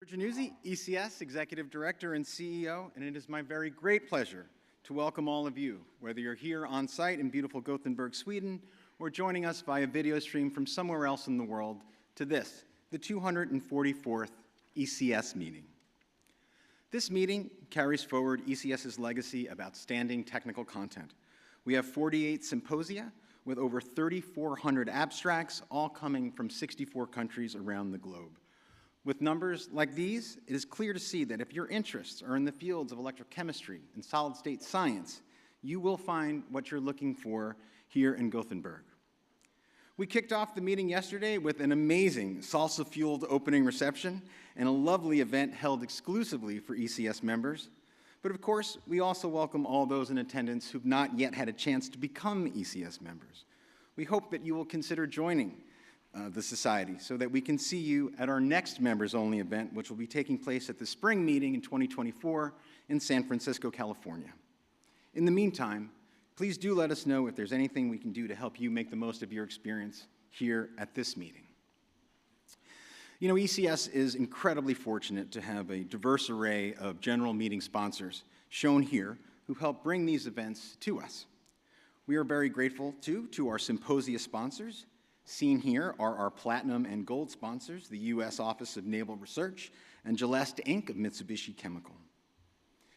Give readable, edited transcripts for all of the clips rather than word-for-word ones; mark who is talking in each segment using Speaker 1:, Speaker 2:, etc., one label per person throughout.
Speaker 1: Januzzi, ECS Executive Director and CEO, and it is my very great pleasure to welcome all of you, whether you're here on site in beautiful Gothenburg, Sweden, or joining us via video stream from somewhere else in the world, to this, the 244th ECS meeting. This meeting carries forward ECS's legacy of outstanding technical content. We have 48 symposia with over 3,400 abstracts, all coming from 64 countries around the globe. With numbers like these, it is clear to see that if your interests are in the fields of electrochemistry and solid-state science, you will find what you're looking for here in Gothenburg. We kicked off the meeting yesterday with an amazing salsa-fueled opening reception and a lovely event held exclusively for ECS members. But of course, we also welcome all those in attendance who've not yet had a chance to become ECS members. We hope that you will consider joining the Society so that we can see you at our next members-only event, which will be taking place at the spring meeting in 2024 in San Francisco, California. In the meantime, please do let us know if there's anything we can do to help you make the most of your experience here at this meeting. You know, ECS is incredibly fortunate to have a diverse array of general meeting sponsors shown here who help bring these events to us. We are very grateful, too, to our symposia sponsors. Seen here are our platinum and gold sponsors, the U.S. Office of Naval Research and Gelest Inc. of Mitsubishi Chemical.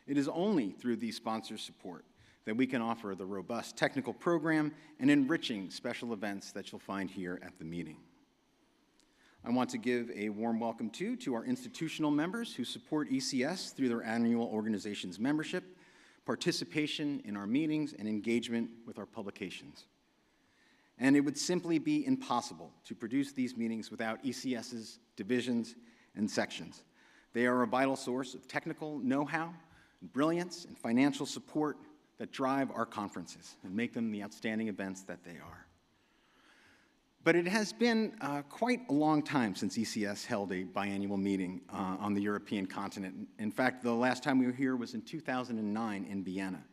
Speaker 1: It is only through these sponsors' support that we can offer the robust technical program and enriching special events that you'll find here at the meeting. I want to give a warm welcome, too, to our institutional members who support ECS through their annual organization's membership, participation in our meetings, and engagement with our publications. And it would simply be impossible to produce these meetings without ECS's divisions and sections. They are a vital source of technical know-how, brilliance, and financial support that drive our conferences and make them the outstanding events that they are. But it has been quite a long time since ECS held a biannual meeting on the European continent. In fact, the last time we were here was in 2009 in Vienna.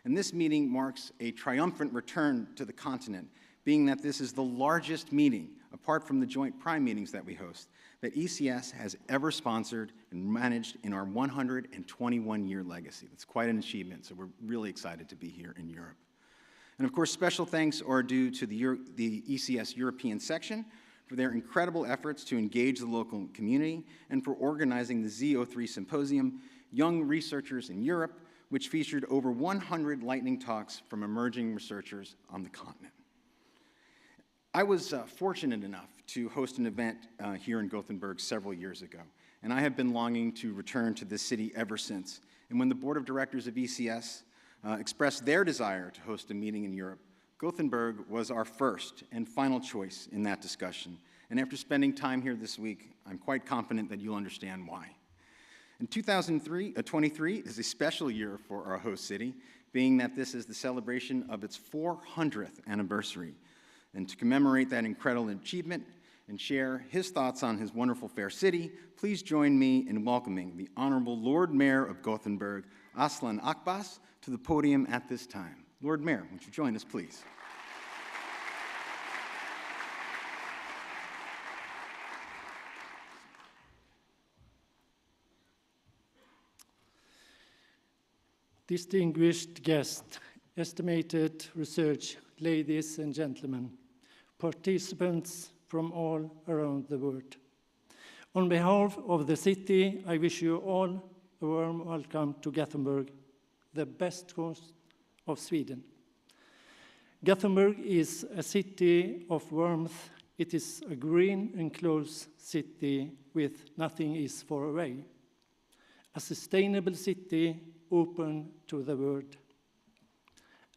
Speaker 1: And this meeting marks a triumphant return to the continent, being that this is the largest meeting, apart from the joint prime meetings that we host, that ECS has ever sponsored and managed in our 121-year legacy. That's quite an achievement, so we're really excited to be here in Europe. And of course, special thanks are due to the ECS European section for their incredible efforts to engage the local community and for organizing the Z03 Symposium, Young Researchers in Europe, which featured over 100 lightning talks from emerging researchers on the continent. I was fortunate enough to host an event here in Gothenburg several years ago, and I have been longing to return to this city ever since. And when the board of directors of ECS expressed their desire to host a meeting in Europe, Gothenburg was our first and final choice in that discussion. And after spending time here this week, I'm quite confident that you'll understand why. And 2023 is a special year for our host city, being that this is the celebration of its 400th anniversary. And to commemorate that incredible achievement and share his thoughts on his wonderful fair city, please join me in welcoming the Honorable Lord Mayor of Gothenburg, Aslan Akbas, to the podium at this time. Lord Mayor, would you join us, please?
Speaker 2: Distinguished guests, estimated research, ladies and gentlemen, participants from all around the world. On behalf of the city, I wish you all a warm welcome to Gothenburg, the best coast of Sweden. Gothenburg is a city of warmth. It is a green and close city with nothing is far away. A sustainable city open to the world.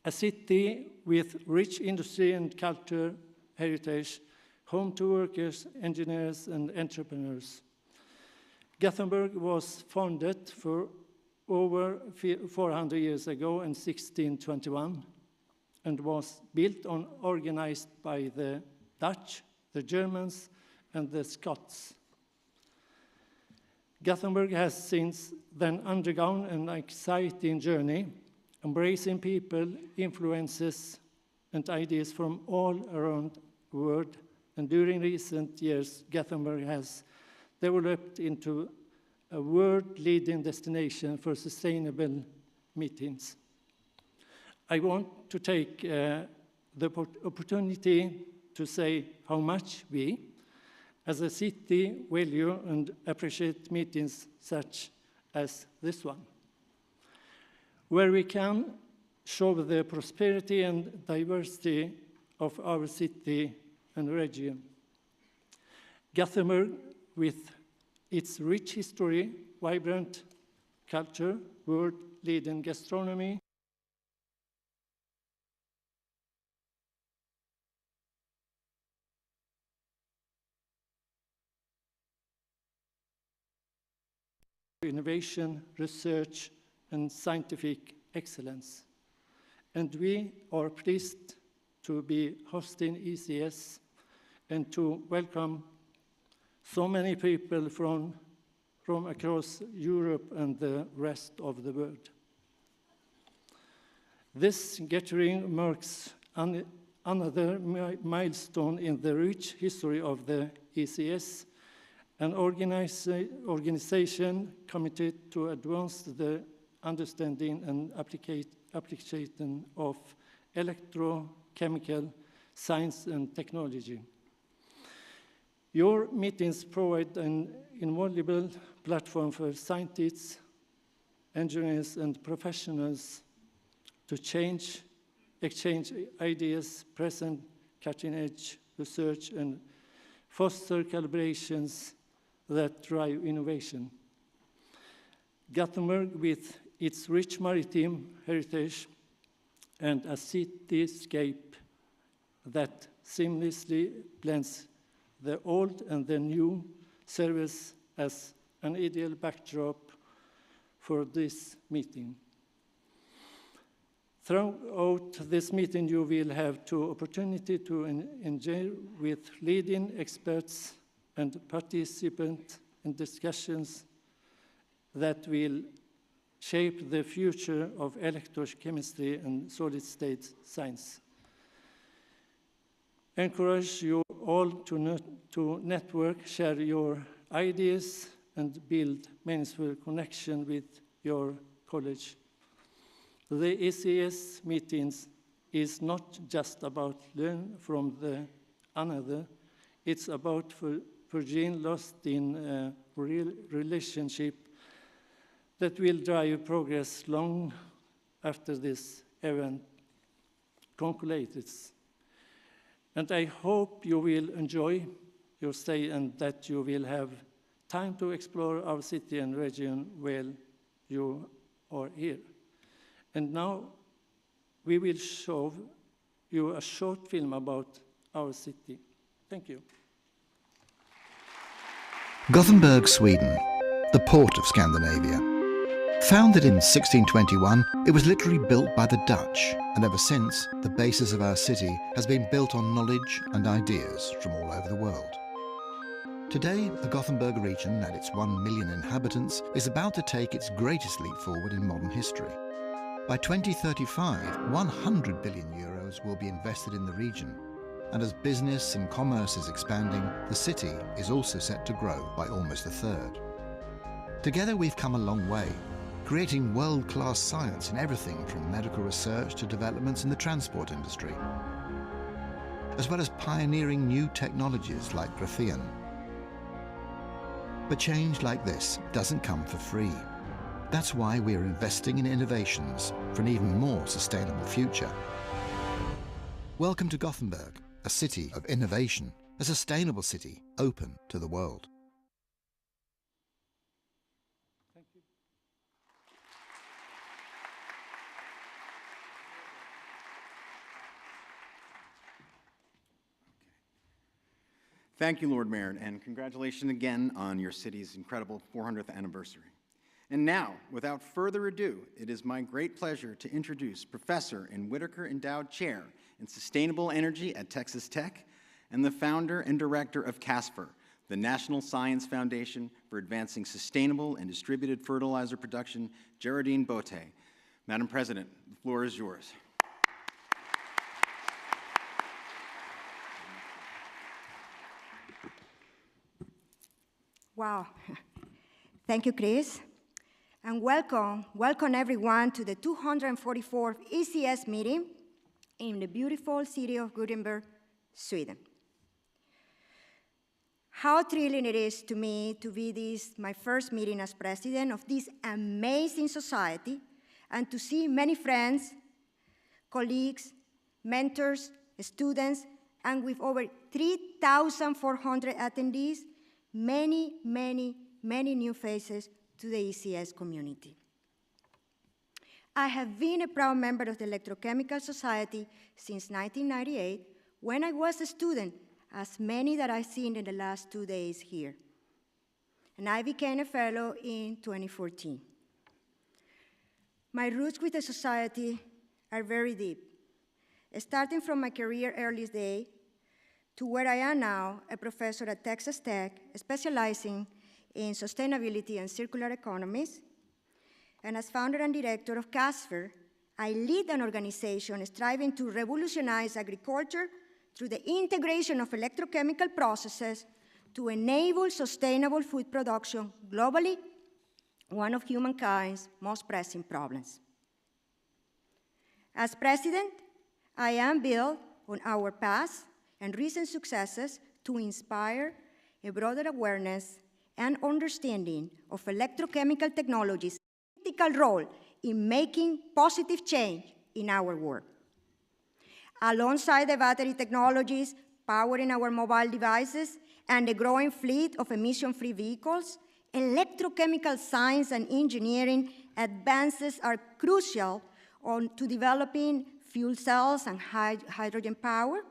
Speaker 2: A city with rich industry and culture heritage, home to workers, engineers, and entrepreneurs. Gothenburg was founded for over 400 years ago in 1621 and was built and organized by the Dutch, the Germans, and the Scots. Gothenburg has since then undergone an exciting journey, embracing people, influences, and ideas from all around the world. And during recent years, Gothenburg has developed into a world-leading destination for sustainable meetings. I want to take the opportunity to say how much we, as a city, value and appreciate meetings such as this one, where we can show the prosperity and diversity of our city and region. Gothenburg, with its rich history, vibrant culture, world-leading gastronomy, innovation, research, and scientific excellence. And we are pleased to be hosting ECS and to welcome so many people from across Europe and the rest of the world. This gathering marks another milestone in the rich history of the ECS, an organization committed to advance the understanding and application of electrochemical science and technology. Your meetings provide an invaluable platform for scientists, engineers, and professionals to exchange ideas, present cutting-edge research, and foster collaborations that drive innovation. Gothenburg, with its rich maritime heritage and a cityscape that seamlessly blends the old and the new, serves as an ideal backdrop for this meeting. Throughout this meeting, you will have the opportunity to engage with leading experts and participate in discussions that will shape the future of electrochemistry and solid-state science. Encourage you all to network, share your ideas, and build meaningful connection with your college. The ECS meetings is not just about learn from the another, it's about forging lasting real relationship that will drive progress long after this event concludes. And I hope you will enjoy your stay and that you will have time to explore our city and region while you are here. And now we will show you a short film about our city. Thank you.
Speaker 3: Gothenburg, Sweden, the port of Scandinavia. Founded in 1621, it was literally built by the Dutch, and ever since, the basis of our city has been built on knowledge and ideas from all over the world. Today, the Gothenburg region and its 1 million inhabitants is about to take its greatest leap forward in modern history. By 2035, 100 billion euros will be invested in the region, and as business and commerce is expanding, the city is also set to grow by almost a third. Together we've come a long way, creating world-class science in everything from medical research to developments in the transport industry, as well as pioneering new technologies like graphene. But change like this doesn't come for free. That's why we're investing in innovations for an even more sustainable future. Welcome to Gothenburg, a city of innovation, a sustainable city open to the world.
Speaker 2: Thank you.
Speaker 1: Thank you, Lord Mayor, and congratulations again on your city's incredible 400th anniversary. And now, without further ado, it is my great pleasure to introduce Professor and Whitaker Endowed Chair in Sustainable Energy at Texas Tech and the founder and director of CASFER, the National Science Foundation for Advancing Sustainable and Distributed Fertilizer Production, Geraldine Bote. Madam President, the floor is yours.
Speaker 4: Wow. Thank you, Chris. And welcome everyone to the 244th ECS meeting in the beautiful city of Gothenburg, Sweden. How thrilling it is to me to be my first meeting as president of this amazing society and to see many friends, colleagues, mentors, students, and with over 3,400 attendees, many new faces to the ECS community. I have been a proud member of the Electrochemical Society since 1998 when I was a student, as many that I've seen in the last 2 days here. And I became a fellow in 2014. My roots with the society are very deep, starting from my career earliest day to where I am now, a professor at Texas Tech, specializing in sustainability and circular economies. And as founder and director of CASFER, I lead an organization striving to revolutionize agriculture through the integration of electrochemical processes to enable sustainable food production globally, one of humankind's most pressing problems. As president, I am built on our past and recent successes to inspire a broader awareness and understanding of electrochemical technologies' critical role in making positive change in our world. Alongside the battery technologies powering our mobile devices and the growing fleet of emission-free vehicles, electrochemical science and engineering advances are crucial to developing fuel cells and hydrogen power,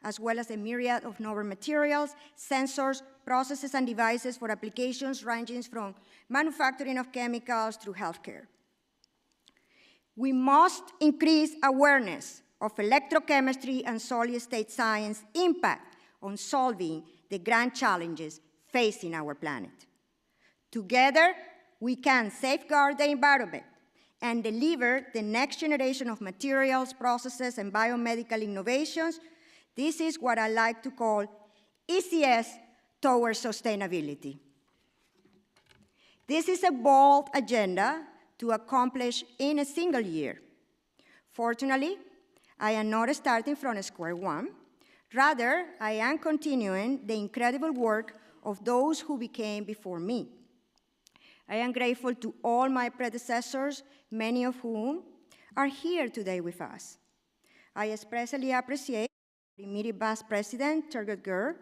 Speaker 4: as well as a myriad of novel materials, sensors, processes, and devices for applications ranging from manufacturing of chemicals through healthcare. We must increase awareness of electrochemistry and solid-state science impact on solving the grand challenges facing our planet. Together, we can safeguard the environment and deliver the next generation of materials, processes, and biomedical innovations. This is what I like to call ECS towards sustainability. This is a bold agenda to accomplish in a single year. Fortunately, I am not starting from square one. Rather, I am continuing the incredible work of those who became before me. I am grateful to all my predecessors, many of whom are here today with us. I especially appreciate the immediate past president, Turgut Gur.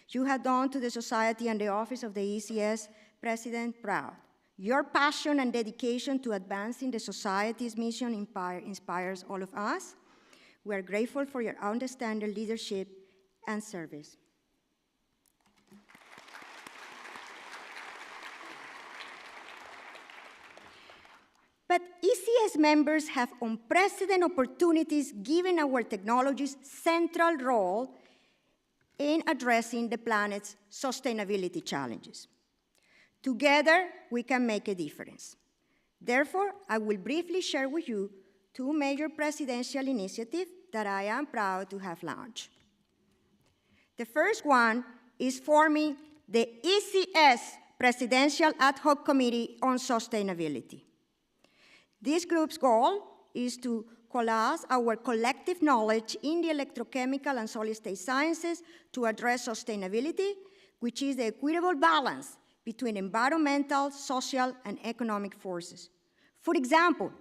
Speaker 4: You have done to the society and the office of the ECS president proud. Your passion and dedication to advancing the society's mission inspires all of us. We are grateful for your outstanding leadership and service. But ECS members have unprecedented opportunities given our technology's central role in addressing the planet's sustainability challenges. Together, we can make a difference. Therefore, I will briefly share with you two major presidential initiatives that I am proud to have launched. The first one is forming the ECS Presidential Ad Hoc Committee on Sustainability. This group's goal is to coalesce our collective knowledge in the electrochemical and solid-state sciences to address sustainability, which is the equitable balance between environmental, social, and economic forces. For example,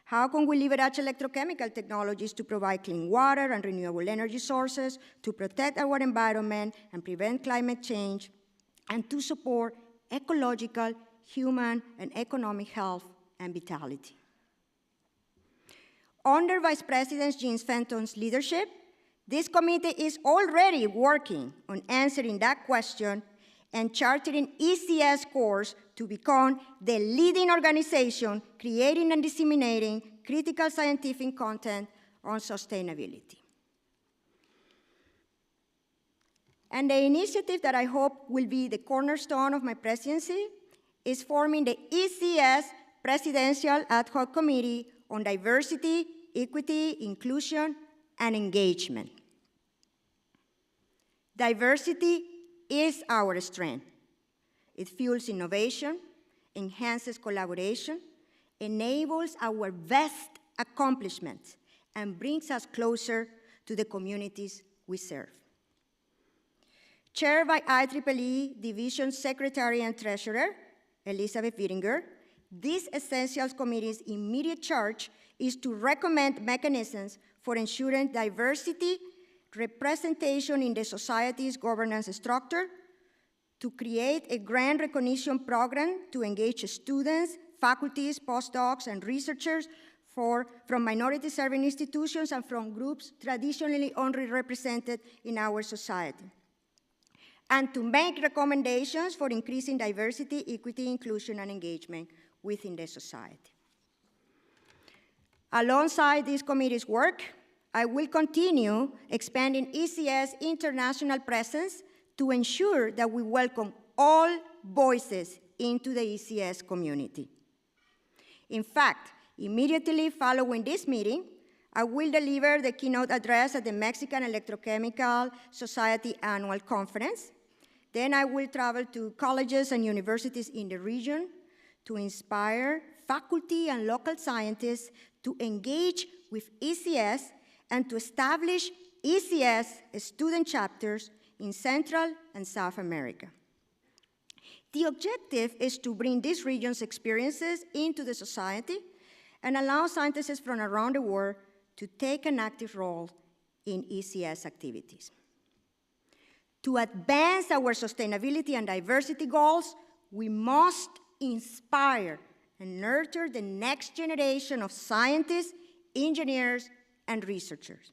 Speaker 4: how can we leverage electrochemical technologies to provide clean water and renewable energy sources, to protect our environment and prevent climate change, and to support ecological, human, and economic health and vitality? Under Vice President Jean Fenton's leadership, this committee is already working on answering that question and charting ECS course to become the leading organization creating and disseminating critical scientific content on sustainability. And the initiative that I hope will be the cornerstone of my presidency is forming the ECS Presidential Ad Hoc Committee on Diversity, Equity, Inclusion, and Engagement. Diversity is our strength. It fuels innovation, enhances collaboration, enables our best accomplishments, and brings us closer to the communities we serve. Chaired by IEEE Division Secretary and Treasurer, Elizabeth Wittinger, this Essentials Committee's immediate charge is to recommend mechanisms for ensuring diversity, representation in the society's governance structure, to create a grant recognition program to engage students, faculties, postdocs, and researchers from minority-serving institutions and from groups traditionally underrepresented in our society, and to make recommendations for increasing diversity, equity, inclusion, and engagement within the society. Alongside this committee's work, I will continue expanding ECS international presence to ensure that we welcome all voices into the ECS community. In fact, immediately following this meeting, I will deliver the keynote address at the Mexican Electrochemical Society Annual Conference. Then I will travel to colleges and universities in the region to inspire faculty and local scientists to engage with ECS and to establish ECS student chapters in Central and South America. The objective is to bring these regions' experiences into the society and allow scientists from around the world to take an active role in ECS activities. To advance our sustainability and diversity goals, we must inspire and nurture the next generation of scientists, engineers, and researchers.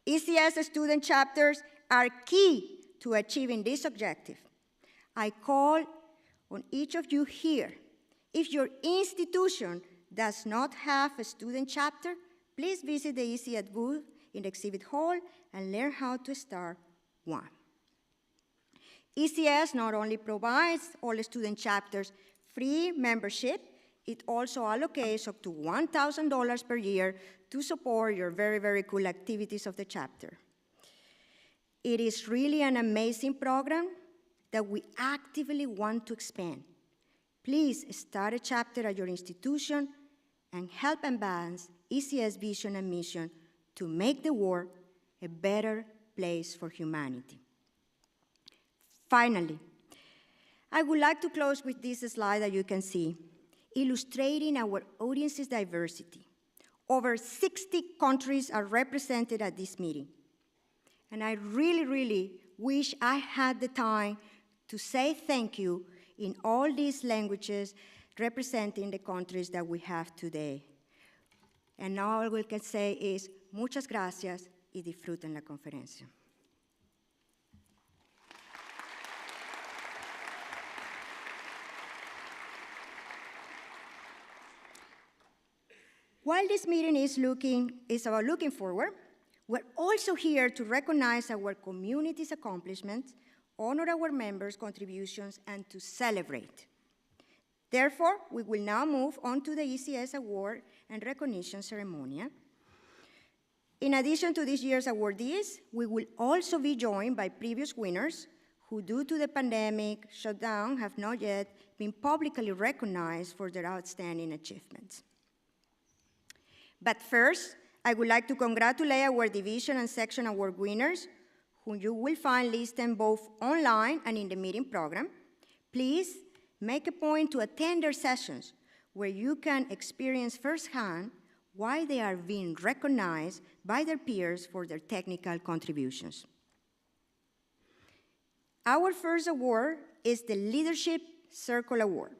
Speaker 4: ECS student chapters are key to achieving this objective. I call on each of you here. If your institution does not have a student chapter, please visit the ECS booth in the exhibit hall and learn how to start one. ECS not only provides all student chapters free membership, it also allocates up to $1,000 per year to support your very, very cool activities of the chapter. It is really an amazing program that we actively want to expand. Please start a chapter at your institution and help advance ECS vision and mission to make the world a better place for humanity. Finally, I would like to close with this slide that you can see, illustrating our audience's diversity. Over 60 countries are represented at this meeting. And I really, really wish I had the time to say thank you in all these languages representing the countries that we have today. And now all we can say is, muchas gracias y disfruten la conferencia. While this meeting is about looking forward, we're also here to recognize our community's accomplishments, honor our members' contributions, and to celebrate. Therefore, we will now move on to the ECS Award and Recognition Ceremony. In addition to this year's awardees, we will also be joined by previous winners who, due to the pandemic shutdown, have not yet been publicly recognized for their outstanding achievements. But first, I would like to congratulate our division and section award winners, whom you will find listed both online and in the meeting program. Please make a point to attend their sessions, where you can experience firsthand why they are being recognized by their peers for their technical contributions. Our first award is the Leadership Circle Award,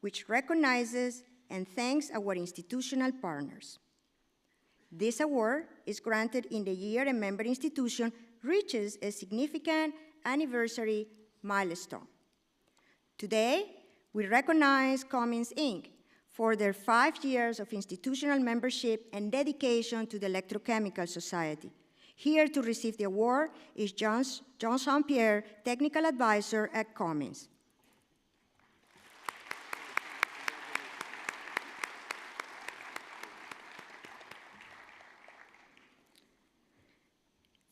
Speaker 4: which recognizes and thanks our institutional partners. This award is granted in the year a member institution reaches a significant anniversary milestone. Today, we recognize Cummins, Inc. for their 5 years of institutional membership and dedication to the Electrochemical Society. Here to receive the award is John St. Pierre, Technical Advisor at Cummins.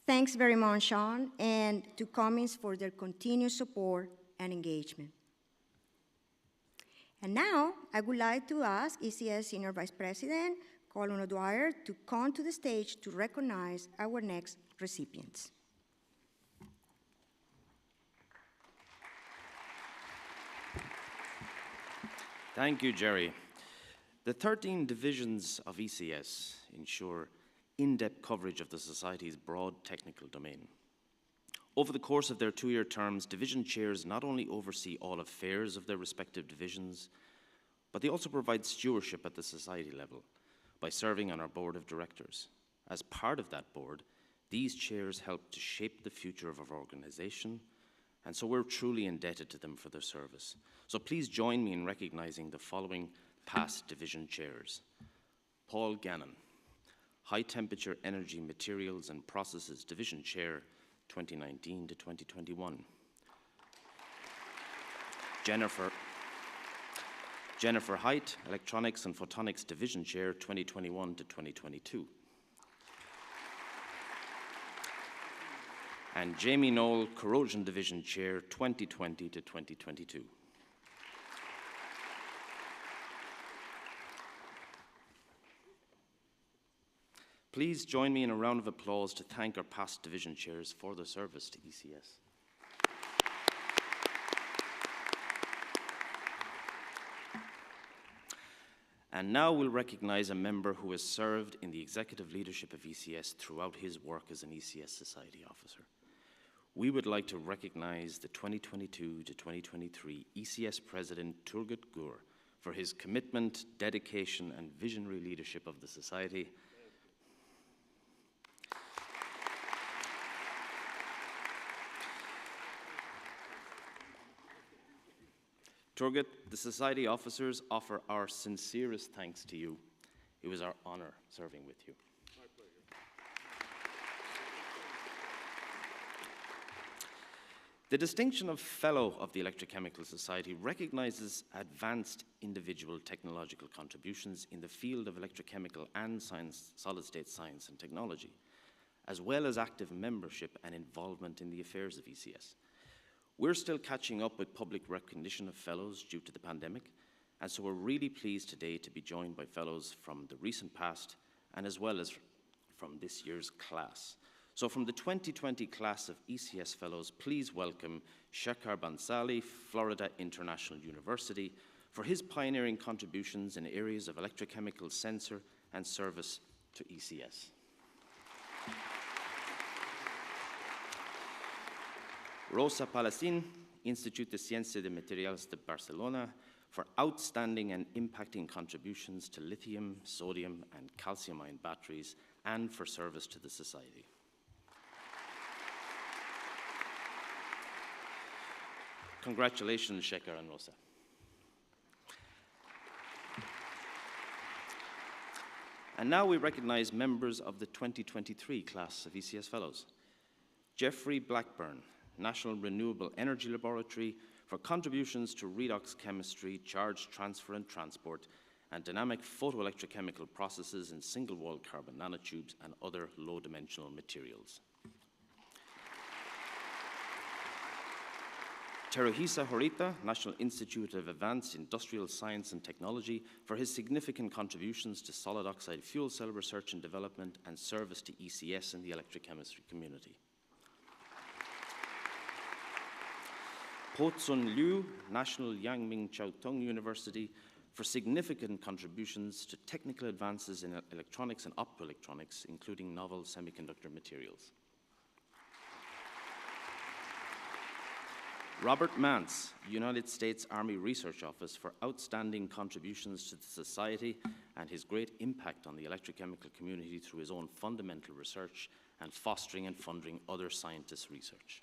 Speaker 4: Thanks very much, Sean, and to Cummins for their continued support and engagement. And now, I would like to ask ECS Senior Vice President Colin O'Dwyer to come to the stage to recognize our next recipients.
Speaker 5: Thank you, Jerry. The 13 divisions of ECS ensure in-depth coverage of the Society's broad technical domain. Over the course of their 2-year terms, division chairs not only oversee all affairs of their respective divisions, but they also provide stewardship at the Society level by serving on our board of directors. As part of that board, these chairs help to shape the future of our organization, and so we're truly indebted to them for their service. So please join me in recognizing the following past division chairs. Paul Gannon, High Temperature Energy Materials and Processes Division Chair, 2019 to 2021. Jennifer Height, Electronics and Photonics Division Chair, 2021 to 2022. And Jamie Knoll, Corrosion Division Chair, 2020 to 2022. Please join me in a round of applause to thank our past division chairs for their service to ECS. And now we'll recognize a member who has served in the executive leadership of ECS throughout his work as an ECS Society officer. We would like to recognize the 2022 to 2023 ECS President Turgut Gur for his commitment, dedication, and visionary leadership of the Society. Turgut, the Society officers offer our sincerest thanks to you. It was our honor serving with you.
Speaker 6: My pleasure.
Speaker 5: The distinction of Fellow of the Electrochemical Society recognizes advanced individual technological contributions in the field of electrochemical and solid-state science and technology, as well as active membership and involvement in the affairs of ECS. We're still catching up with public recognition of fellows due to the pandemic, and so we're really pleased today to be joined by fellows from the recent past and as well as from this year's class. So from the 2020 class of ECS fellows, please welcome Shekhar Bansali, Florida International University, for his pioneering contributions in areas of electrochemical sensor and service to ECS. Rosa Palacin, Institut de Ciencias de Materials de Barcelona, for outstanding and impacting contributions to lithium, sodium, and calcium-ion batteries, and for service to the Society. Congratulations, Shekhar and Rosa. And now we recognize members of the 2023 class of ECS Fellows. Jeffrey Blackburn, National Renewable Energy Laboratory, for contributions to redox chemistry, charge transfer and transport, and dynamic photoelectrochemical processes in single-wall carbon nanotubes and other low-dimensional materials. Teruhisa Horita, National Institute of Advanced Industrial Science and Technology, for his significant contributions to solid oxide fuel cell research and development and service to ECS and the electrochemistry community. Po Tsun Liu, National Yangming Chiaotong University, for significant contributions to technical advances in electronics and optoelectronics, including novel semiconductor materials. Robert Mance, United States Army Research Office, for outstanding contributions to the Society and his great impact on the electrochemical community through his own fundamental research and fostering and funding other scientists' research.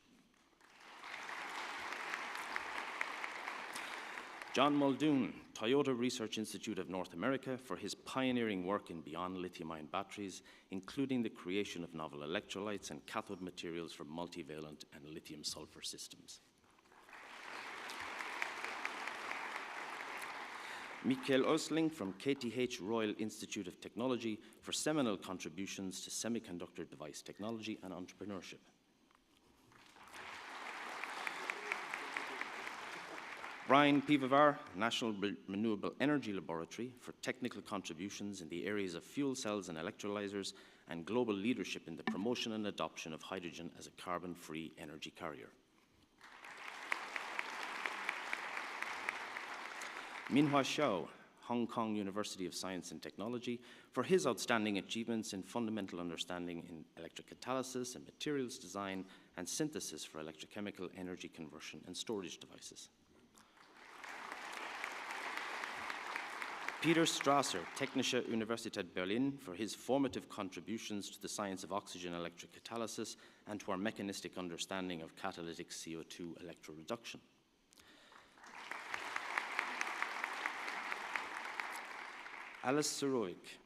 Speaker 5: John Muldoon, Toyota Research Institute of North America, for his pioneering work in beyond lithium-ion batteries, including the creation of novel electrolytes and cathode materials for multivalent and lithium-sulfur systems. Michael Osling from KTH Royal Institute of Technology, for seminal contributions to semiconductor device technology and entrepreneurship. Brian Pivovar, National Renewable Energy Laboratory, for technical contributions in the areas of fuel cells and electrolyzers and global leadership in the promotion and adoption of hydrogen as a carbon-free energy carrier. Minhua Xiao, Hong Kong University of Science and Technology, for his outstanding achievements in fundamental understanding in electrocatalysis and materials design and synthesis for electrochemical energy conversion and storage devices. Peter Strasser, Technische Universität Berlin, for his formative contributions to the science of oxygen electrocatalysis and to our mechanistic understanding of catalytic CO2 electroreduction. Alice Surowick,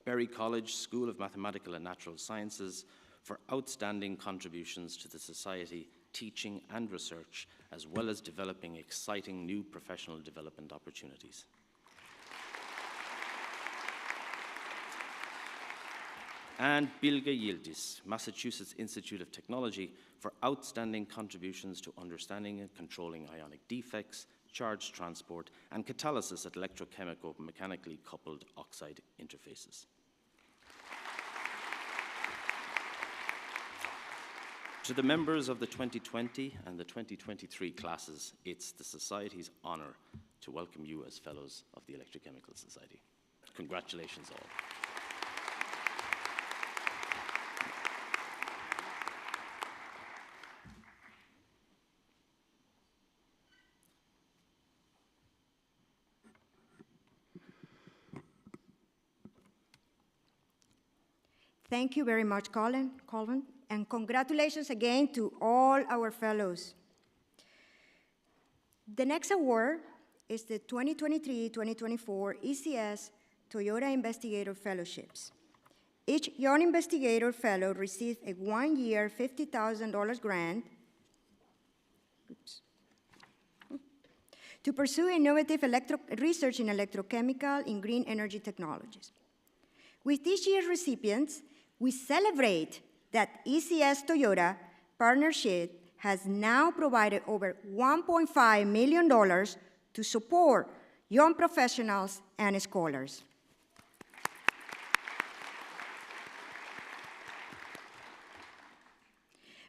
Speaker 5: Berry College School of Mathematical and Natural Sciences, for outstanding contributions to the society, teaching and research, as well as developing exciting new professional development opportunities. And Bilge Yildiz, Massachusetts Institute of Technology, for outstanding contributions to understanding and controlling ionic defects, charge transport, and catalysis at electrochemical mechanically coupled oxide interfaces. To the members of the 2020 and the 2023 classes, it's the Society's honor to welcome you as Fellows of the Electrochemical Society. Congratulations all.
Speaker 4: Thank you very much, Colin, and congratulations again to all our fellows. The next award is the 2023-2024 ECS Toyota Investigator Fellowships. Each Young Investigator Fellow received a one-year $50,000 grant to pursue innovative research in electrochemical and green energy technologies. With this year's recipients, we celebrate that ECS Toyota partnership has now provided over $1.5 million to support young professionals and scholars.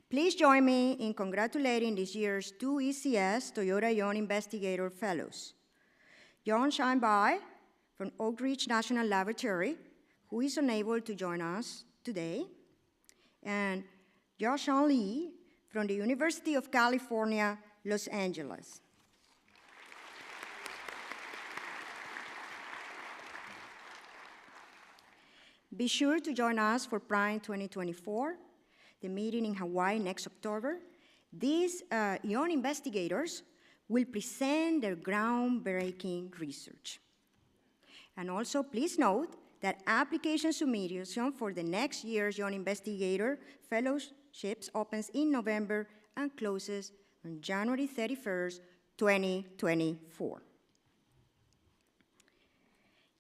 Speaker 4: Please join me in congratulating this year's two ECS Toyota Young Investigator Fellows. John Shine-Bai from Oak Ridge National Laboratory, who is unable to join us today, and Josh-Sean Lee from the University of California, Los Angeles. Be sure to join us for Prime 2024, the meeting in Hawaii next October. These young investigators will present their groundbreaking research. And also, please note that application submission for the next year's Young Investigator Fellowships opens in November and closes on January 31st, 2024.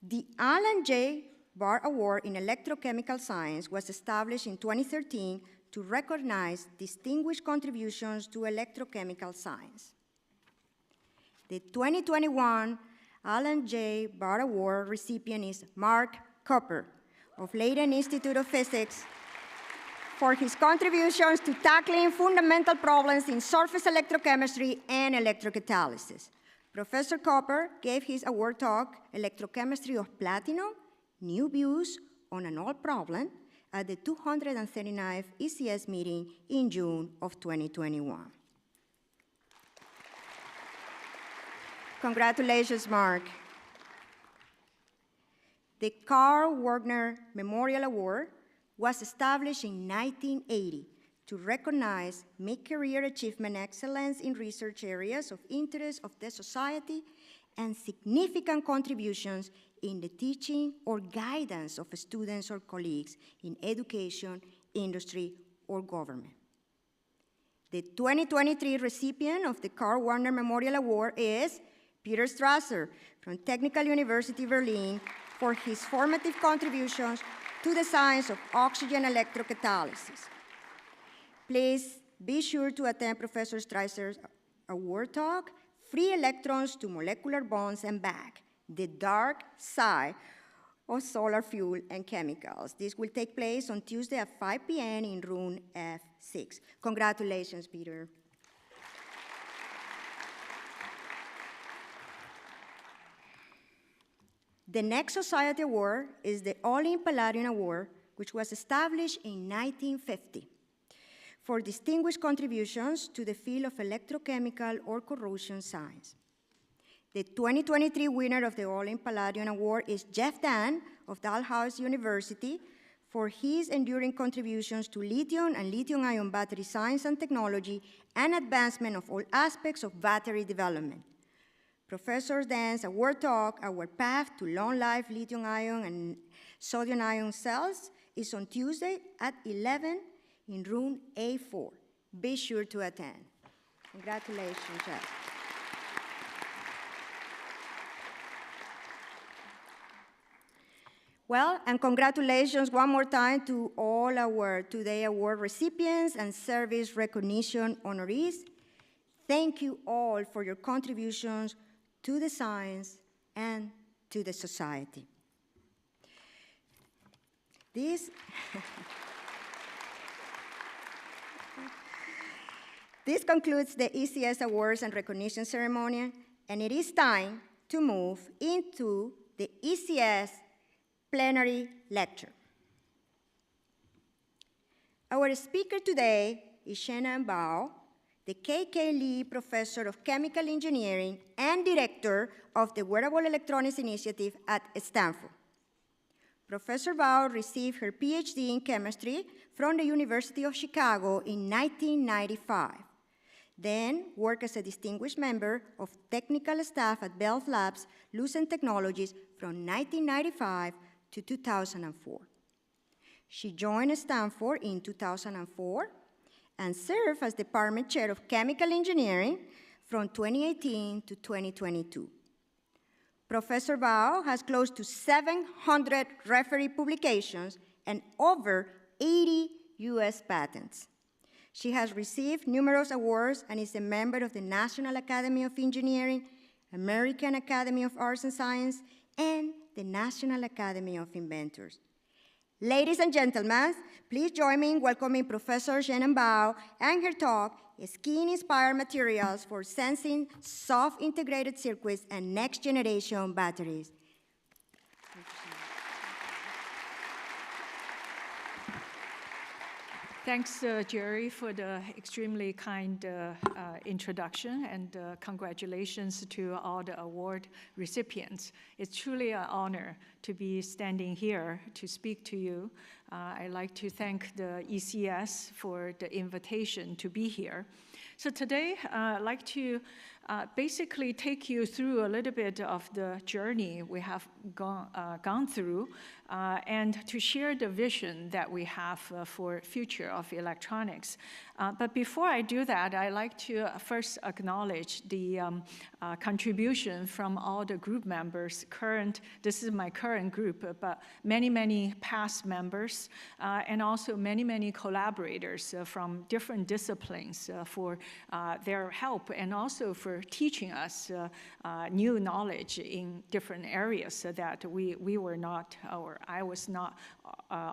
Speaker 4: The Alan J. Barr Award in Electrochemical Science was established in 2013 to recognize distinguished contributions to electrochemical science. The 2021 Alan J. Barr Award recipient is Mark Cooper of Leiden Institute of Physics for his contributions to tackling fundamental problems in surface electrochemistry and electrocatalysis. Professor Cooper gave his award talk, Electrochemistry of Platinum, New Views on an Old Problem, at the 239th ECS meeting in June of 2021. Congratulations, Mark. The Carl Wagner Memorial Award was established in 1980 to recognize mid-career achievement excellence in research areas of interest of the society and significant contributions in the teaching or guidance of students or colleagues in education, industry, or government. The 2023 recipient of the Carl Wagner Memorial Award is Peter Strasser from Technical University Berlin for his formative contributions to the science of oxygen electrocatalysis. Please be sure to attend Professor Strasser's award talk free electrons to molecular bonds and back, the dark side of solar fuel and chemicals. This will take place on Tuesday at 5 p.m. in room F6. Congratulations, Peter. The next Society Award is the All-in Palladium Award, which was established in 1950 for distinguished contributions to the field of electrochemical or corrosion science. The 2023 winner of the All-in Palladium Award is Jeff Dan of Dalhousie University for his enduring contributions to lithium and lithium-ion battery science and technology and advancement of all aspects of battery development. Professor Dan's award talk, Our Path to Long-Life Lithium-Ion and Sodium-Ion Cells, is on Tuesday at 11 in room A4. Be sure to attend. Congratulations, Jeff. Well, and congratulations one more time to all our Today Award recipients and service recognition honorees. Thank you all for your contributions to the science and to the society. This concludes the ECS Awards and Recognition Ceremony, and it is time to move into the ECS Plenary Lecture. Our speaker today is Shannon Bao, the K.K. Lee Professor of Chemical Engineering and Director of the Wearable Electronics Initiative at Stanford. Professor Bao received her PhD in chemistry from the University of Chicago in 1995, then worked as a distinguished member of technical staff at Bell Labs Lucent Technologies from 1995 to 2004. She joined Stanford in 2004 and served as Department Chair of Chemical Engineering from 2018 to 2022. Professor Bao has close to 700 referee publications and over 80 US patents. She has received numerous awards and is a member of the National Academy of Engineering, American Academy of Arts and Science, and the National Academy of Inventors. Ladies and gentlemen, please join me in welcoming Professor Shannon Bao and her talk, Skin-Inspired Materials for Sensing Soft Integrated Circuits and Next Generation Batteries.
Speaker 6: Thanks, Jerry, for the extremely kind introduction, and congratulations to all the award recipients. It's truly an honor to be standing here to speak to you. I'd like to thank the ECS for the invitation to be here. So today, I'd like to basically take you through a little bit of the journey we have gone through and to share the vision that we have for future of electronics. But before I do that, I'd like to first acknowledge the contribution from all the group members. This is my current group, but many past members, and also many collaborators from different disciplines for their help and also for teaching us new knowledge in different areas so that we were not, or I was not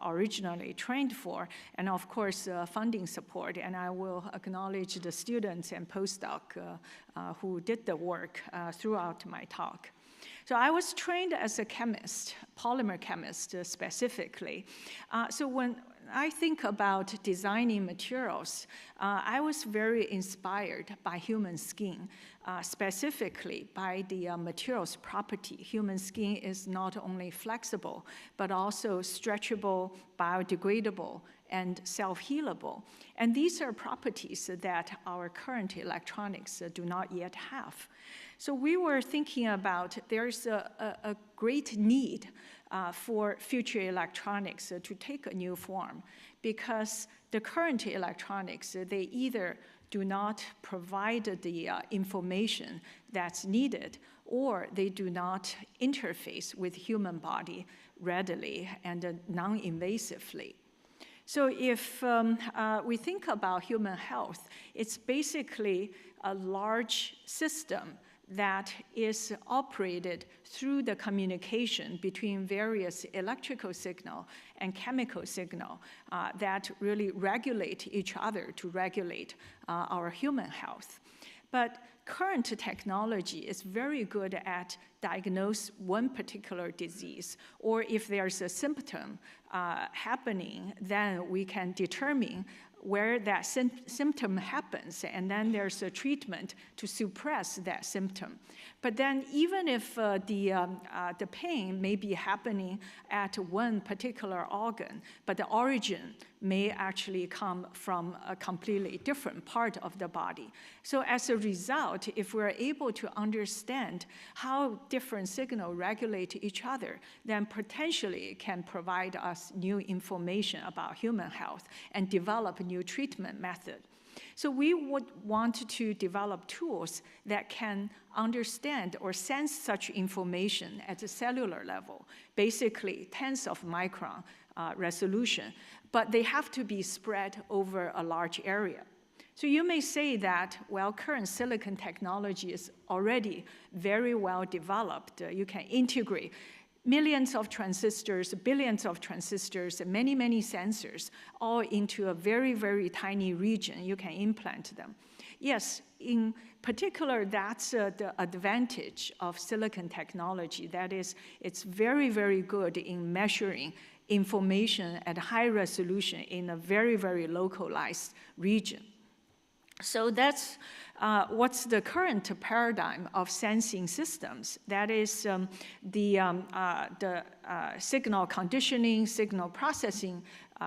Speaker 6: originally trained for, and of course funding support. And I will acknowledge the students and postdoc who did the work throughout my talk. So I was trained as a chemist, polymer chemist specifically. So when I think about designing materials, I was very inspired by human skin, specifically by the material's property. Human skin is not only flexible, but also stretchable, biodegradable, and self-healable. And these are properties that our current electronics do not yet have. So we were thinking about there's a great need for future electronics to take a new form, because the current electronics, they either do not provide the information that's needed, or they do not interface with human body readily and non-invasively. So if we think about human health, it's basically a large system that is operated through the communication between various electrical signal and chemical signal that really regulate each other to regulate our human health. But current technology is very good at diagnose one particular disease, or if there's a symptom happening, then we can determine where that symptom happens, and then there's a treatment to suppress that symptom. But then even if the pain may be happening at one particular organ, but the origin may actually come from a completely different part of the body. So as a result, if we're able to understand how different signals regulate each other, then potentially it can provide us new information about human health and develop a new treatment method. So we would want to develop tools that can understand or sense such information at a cellular level, basically tens of micron resolution, but they have to be spread over a large area. So you may say that, well, current silicon technology is already very well developed. You can integrate millions of transistors, billions of transistors, and many, many sensors all into a very, very tiny region. You can implant them. Yes, in particular, that's the advantage of silicon technology. That is, it's very, very good in measuring information at high resolution in a very, very localized region. So that's what's the current paradigm of sensing systems. That is the signal conditioning, signal processing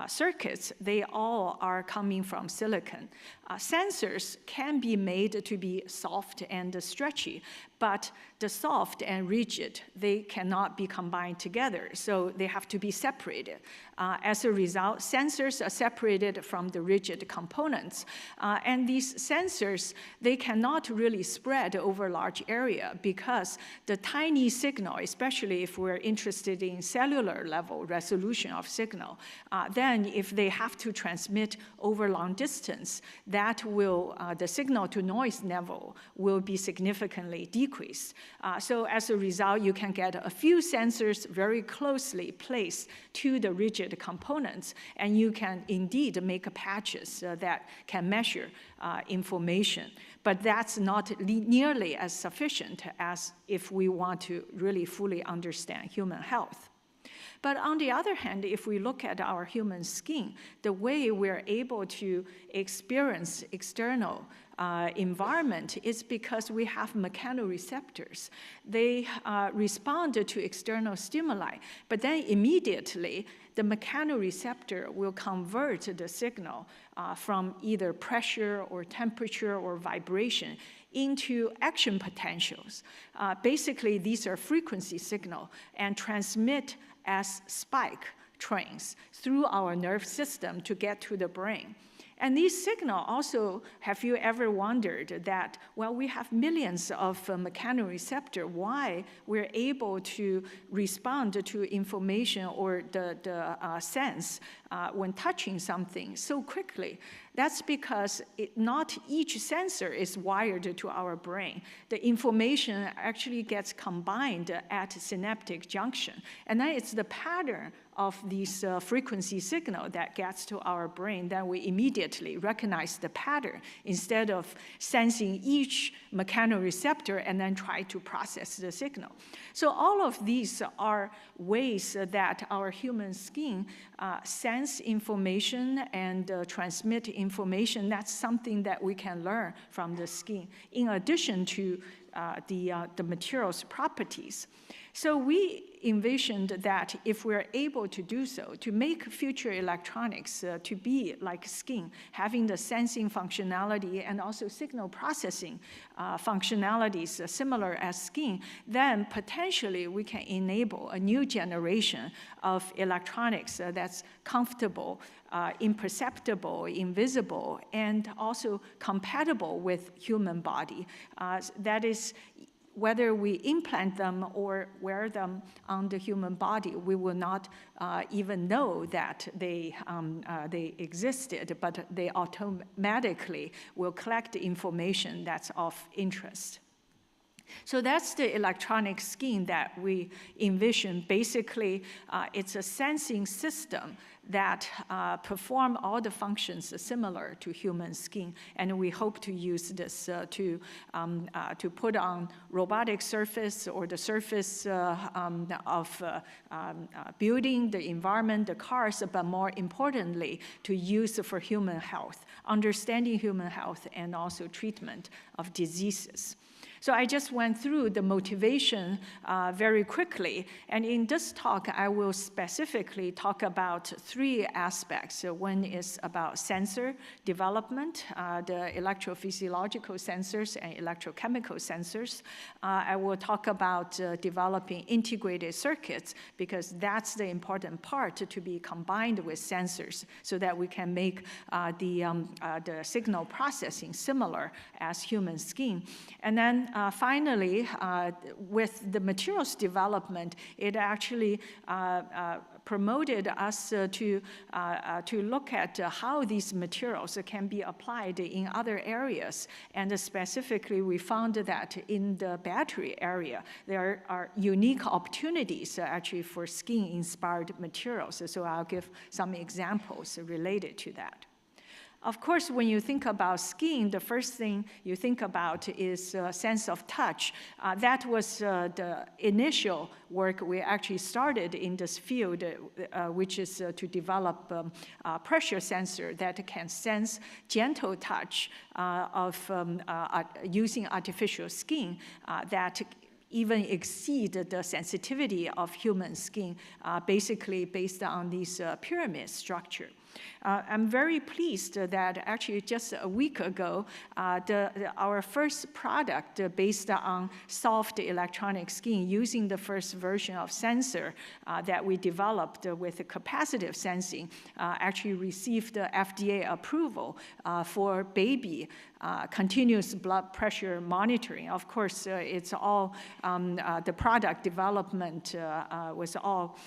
Speaker 6: circuits. They all are coming from silicon. Sensors can be made to be soft and stretchy, but the soft and rigid, they cannot be combined together, so they have to be separated. As a result, sensors are separated from the rigid components, and these sensors, they cannot really spread over a large area because the tiny signal, especially if we're interested in cellular level resolution of signal, then if they have to transmit over long distance, that will, the signal to noise level will be significantly decreased. So as a result, you can get a few sensors very closely placed to the rigid components, and you can indeed make patches that can measure information. But that's not nearly as sufficient as if we want to really fully understand human health. But on the other hand, if we look at our human skin, the way we're able to experience external environment is because we have mechanoreceptors. They respond to external stimuli, but then immediately the mechanoreceptor will convert the signal from either pressure or temperature or vibration into action potentials. Basically, these are frequency signal and transmit as spike trains through our nerve system to get to the brain. And these signals also, have you ever wondered that, well, we have millions of mechanoreceptors, why we're able to respond to information or the sense when touching something so quickly? That's because not each sensor is wired to our brain. The information actually gets combined at synaptic junction. And then it's the pattern of these frequency signal that gets to our brain, then we immediately recognize the pattern instead of sensing each mechanoreceptor and then try to process the signal. So all of these are ways that our human skin sense information and transmit information. That's something that we can learn from the skin, in addition to the material's properties. So we envisioned that if we're able to do so, to make future electronics to be like skin, having the sensing functionality and also signal processing functionalities similar as skin, then potentially we can enable a new generation of electronics that's comfortable, imperceptible, invisible, and also compatible with human body. That is, whether we implant them or wear them on the human body, we will not even know that they existed, but they automatically will collect information that's of interest. So that's the electronic skin that we envision. Basically, it's a sensing system that perform all the functions similar to human skin, and we hope to use this to put on robotic surface or the surface of building, the environment, the cars, but more importantly, to use for human health, understanding human health, and also treatment of diseases. So I just went through the motivation very quickly, and in this talk, I will specifically talk about 3 aspects. So one is about sensor development, the electrophysiological sensors and electrochemical sensors. I will talk about developing integrated circuits, because that's the important part to be combined with sensors, so that we can make the signal processing similar as human skin. And then finally, with the materials development, it actually promoted us to look at how these materials can be applied in other areas. And specifically, we found that in the battery area, there are unique opportunities actually for skin-inspired materials. So I'll give some examples related to that. Of course, when you think about skin, the first thing you think about is sense of touch. That was the initial work we actually started in this field, which is to develop a pressure sensor that can sense gentle touch of using artificial skin that even exceed the sensitivity of human skin, basically based on this pyramid structure. I'm very pleased that actually just a week ago, our first product based on soft electronic skin using the first version of sensor that we developed with capacitive sensing actually received FDA approval for baby continuous blood pressure monitoring. Of course, it's all, the product development was all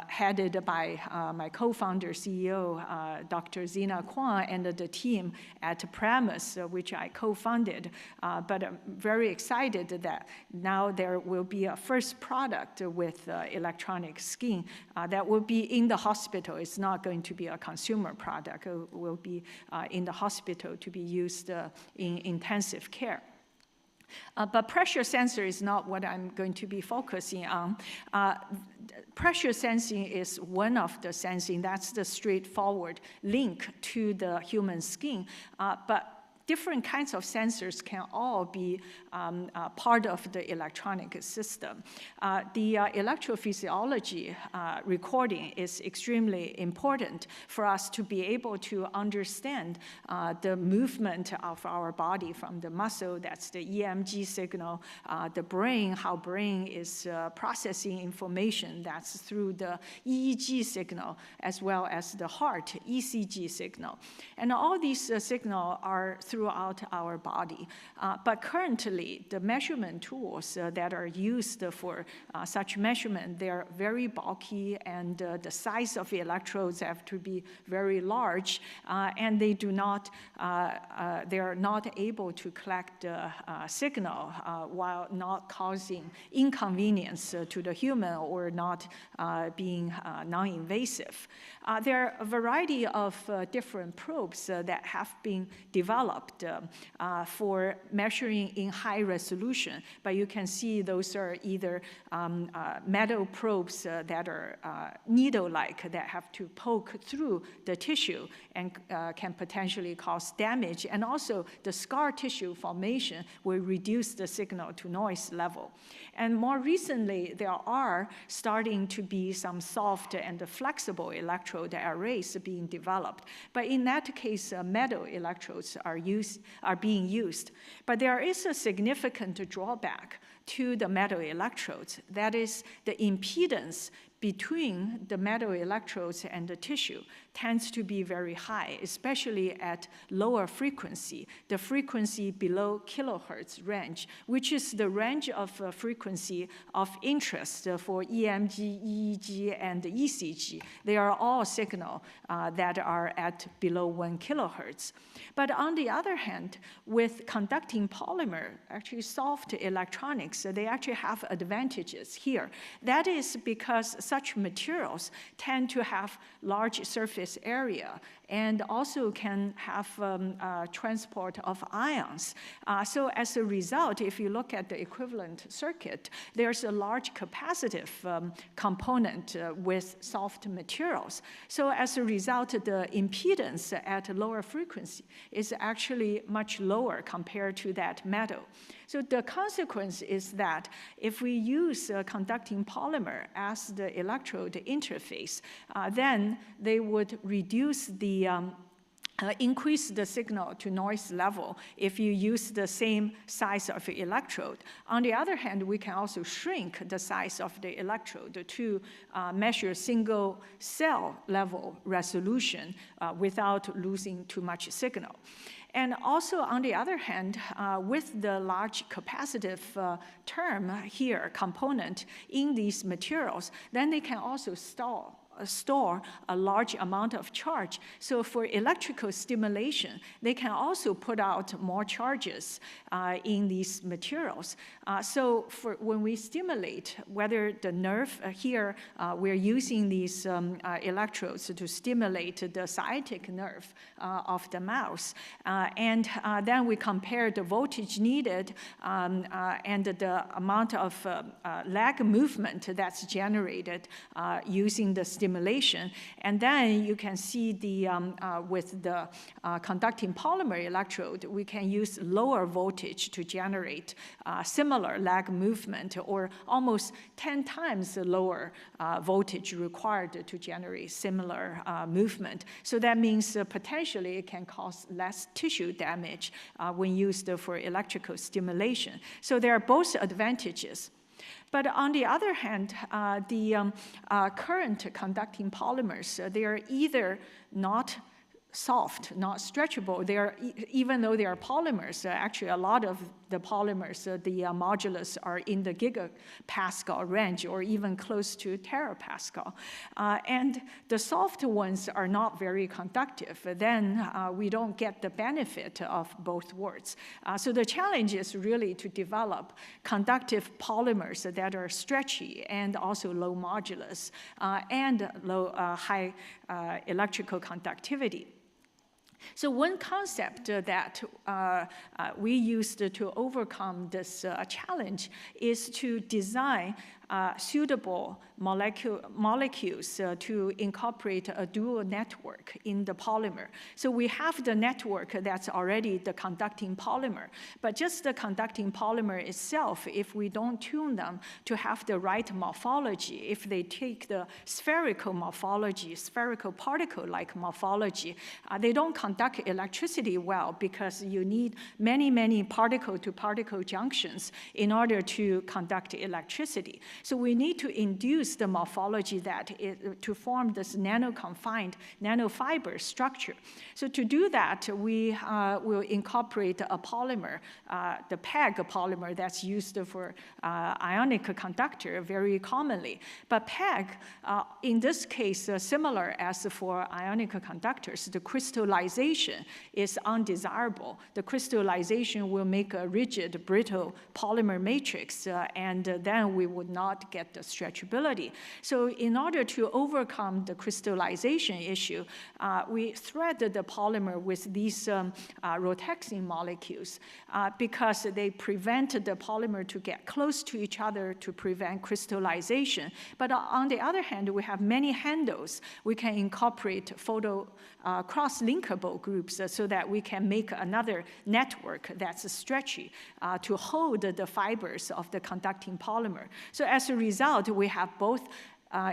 Speaker 6: headed by my co-founder, CEO, Dr. Zina Kwon, and the team at Premise, which I co-founded. But I'm very excited that now there will be a first product with electronic skin that will be in the hospital. It's not going to be a consumer product. It will be in the hospital to be used in intensive care. But pressure sensor is not what I'm going to be focusing on. Pressure sensing is one of the sensing. That's the straightforward link to the human skin. But different kinds of sensors can all be part of the electronic system. The electrophysiology recording is extremely important for us to be able to understand the movement of our body from the muscle, that's the EMG signal, the brain, how brain is processing information, that's through the EEG signal, as well as the heart, ECG signal. And all these signals are throughout our body. But currently, the measurement tools that are used for such measurement, they're very bulky, and the size of the electrodes have to be very large, and they do not, they are not able to collect signal while not causing inconvenience to the human or not being non-invasive. There are a variety of different probes that have been developed for measuring in high resolution, but you can see those are either metal probes that are needle-like, that have to poke through the tissue and can potentially cause damage, and also the scar tissue formation will reduce the signal to noise level. And more recently, there are starting to be some soft and flexible electrode arrays being developed. But in that case, metal electrodes are being used. But there is a significant drawback to the metal electrodes. That is the impedance between the metal electrodes and the tissue. tends to be very high, especially at lower frequency, the frequency below kilohertz range, which is the range of frequency of interest for EMG, EEG, and ECG. They are all signals that are at below 1 kilohertz. But on the other hand, with conducting polymer, actually soft electronics, they actually have advantages here. That is because such materials tend to have large surface area and also can have transport of ions. So as a result, if you look at the equivalent circuit, there's a large capacitive component with soft materials. So as a result, the impedance at a lower frequency is actually much lower compared to that metal. So the consequence is that if we use conducting polymer as the electrode interface, then they would reduce the increase the signal to noise level if you use the same size of electrode. On the other hand, we can also shrink the size of the electrode to measure single cell level resolution without losing too much signal. And also, on the other hand, with the large capacitive term here, component in these materials, then they can also store a large amount of charge. So for electrical stimulation, they can also put out more charges in these materials. So for when we stimulate, whether the nerve here, we're using these electrodes to stimulate the sciatic nerve of the mouse. And then we compare the voltage needed and the amount of lag movement that's generated using the stimulation. And then you can see the with the conducting polymer electrode, we can use lower voltage to generate similar lag movement, or almost 10 times the lower voltage required to generate similar movement. So that means potentially it can cause less tissue damage when used for electrical stimulation. So there are both advantages. But on the other hand, the current conducting polymers, they are either not soft, not stretchable. They are, even though they are polymers, actually a lot of the polymers, the modulus are in the gigapascal range or even close to terapascal. And the soft ones are not very conductive. Then we don't get the benefit of both worlds. So the challenge is really to develop conductive polymers that are stretchy and also low modulus and high electrical conductivity. So one concept that we used to overcome this challenge is to design suitable molecules to incorporate a dual network in the polymer. So we have the network that's already the conducting polymer, but just the conducting polymer itself, if we don't tune them to have the right morphology, if they take the spherical morphology, spherical particle-like morphology, they don't conduct electricity well because you need many, many particle-to-particle junctions in order to conduct electricity. So we need to induce the morphology to form this nano-confined nanofiber structure. So to do that, we will incorporate a polymer, the PEG polymer that's used for ionic conductor very commonly. But PEG, in this case, similar as for ionic conductors, the crystallization is undesirable. The crystallization will make a rigid, brittle polymer matrix, and then we would not get the stretchability. So in order to overcome the crystallization issue, we threaded the polymer with these rotexing molecules because they prevent the polymer to get close to each other to prevent crystallization. But on the other hand, we have many handles. We can incorporate cross-linkable groups so that we can make another network that's stretchy to hold the fibers of the conducting polymer. So as a result, we have both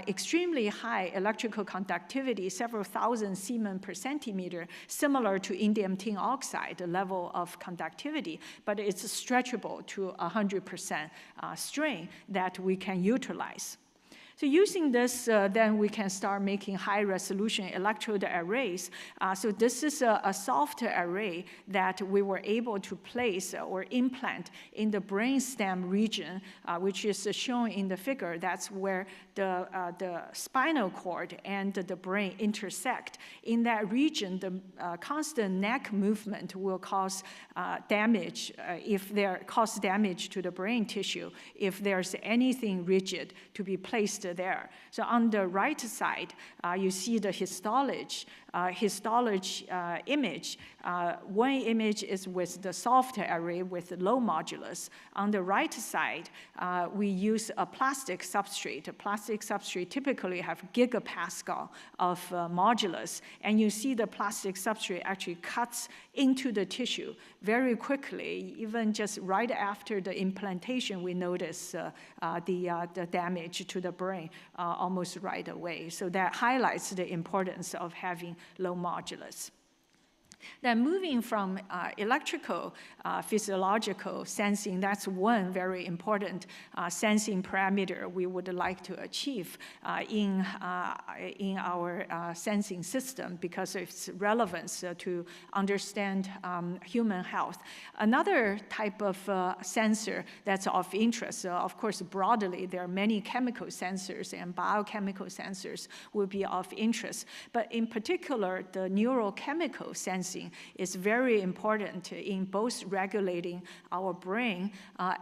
Speaker 6: extremely high electrical conductivity, several thousand Siemens per centimeter, similar to indium tin oxide level of conductivity, but it's stretchable to 100% strain that we can utilize. So using this, then we can start making high-resolution electrode arrays. So this is a soft array that we were able to place or implant in the brainstem region, which is shown in the figure. That's where the spinal cord and the brain intersect. In that region, the constant neck movement will cause damage cause damage to the brain tissue if there's anything rigid to be placed there. So on the right side, you see the histology image. One image is with the soft array with low modulus. On the right side, we use a plastic substrate. A plastic substrate typically have gigapascal of modulus, and you see the plastic substrate actually cuts into the tissue very quickly. Even just right after the implantation, we notice the damage to the brain almost right away. So that highlights the importance of having low modulus. Then moving from electrical, physiological sensing, that's one very important sensing parameter we would like to achieve in our sensing system because of its relevance to understand human health. Another type of sensor that's of interest, of course, broadly, there are many chemical sensors and biochemical sensors will be of interest. But in particular, the neurochemical sensing is very important in both regulating our brain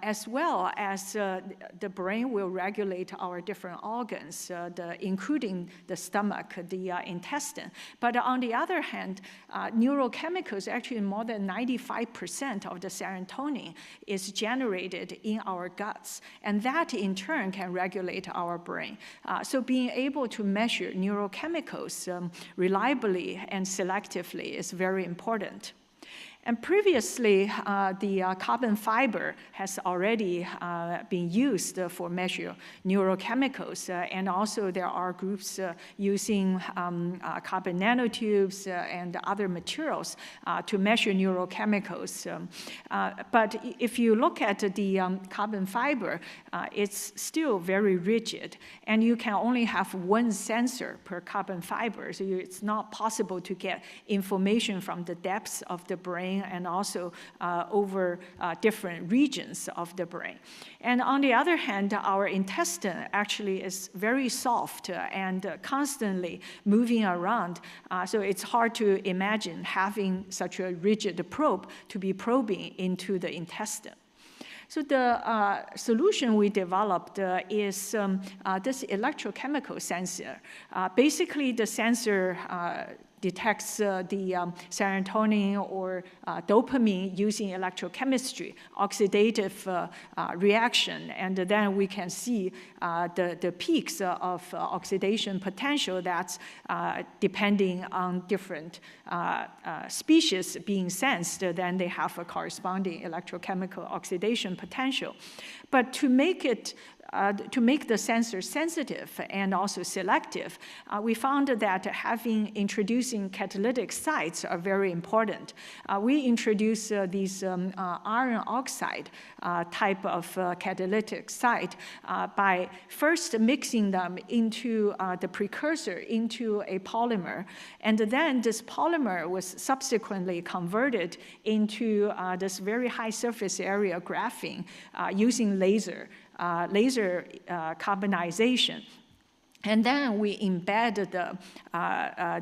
Speaker 6: as well as the brain will regulate our different organs, including the stomach, the intestine. But on the other hand, neurochemicals, actually more than 95% of the serotonin is generated in our guts, and that in turn can regulate our brain. So being able to measure neurochemicals reliably and selectively is very important. And previously, the carbon fiber has already been used for measure neurochemicals, and also there are groups using carbon nanotubes and other materials to measure neurochemicals. But if you look at the carbon fiber, it's still very rigid, and you can only have one sensor per carbon fiber, so it's not possible to get information from the depths of the brain and also over different regions of the brain. And on the other hand, our intestine actually is very soft and constantly moving around. So it's hard to imagine having such a rigid probe to be probing into the intestine. So the solution we developed is this electrochemical sensor. Basically, the sensor detects the serotonin or dopamine using electrochemistry, oxidative reaction, and then we can see the peaks of oxidation potential that's depending on different species being sensed, then they have a corresponding electrochemical oxidation potential. But to make the sensor sensitive and also selective, we found that introducing catalytic sites are very important. We introduce these iron oxide type of catalytic site by first mixing them into the precursor into a polymer, and then this polymer was subsequently converted into this very high surface area graphene using laser carbonization. And then we embed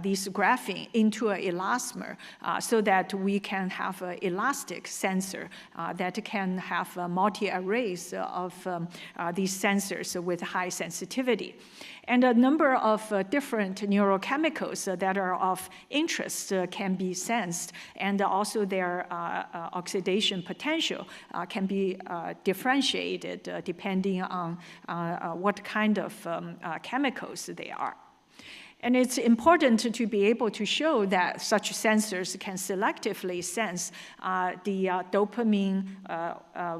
Speaker 6: these graphene into an elastomer so that we can have an elastic sensor that can have multi-arrays of these sensors with high sensitivity. And a number of different neurochemicals that are of interest can be sensed, and also their oxidation potential can be differentiated depending on what kind of chemicals they are. And it's important to be able to show that such sensors can selectively sense the dopamine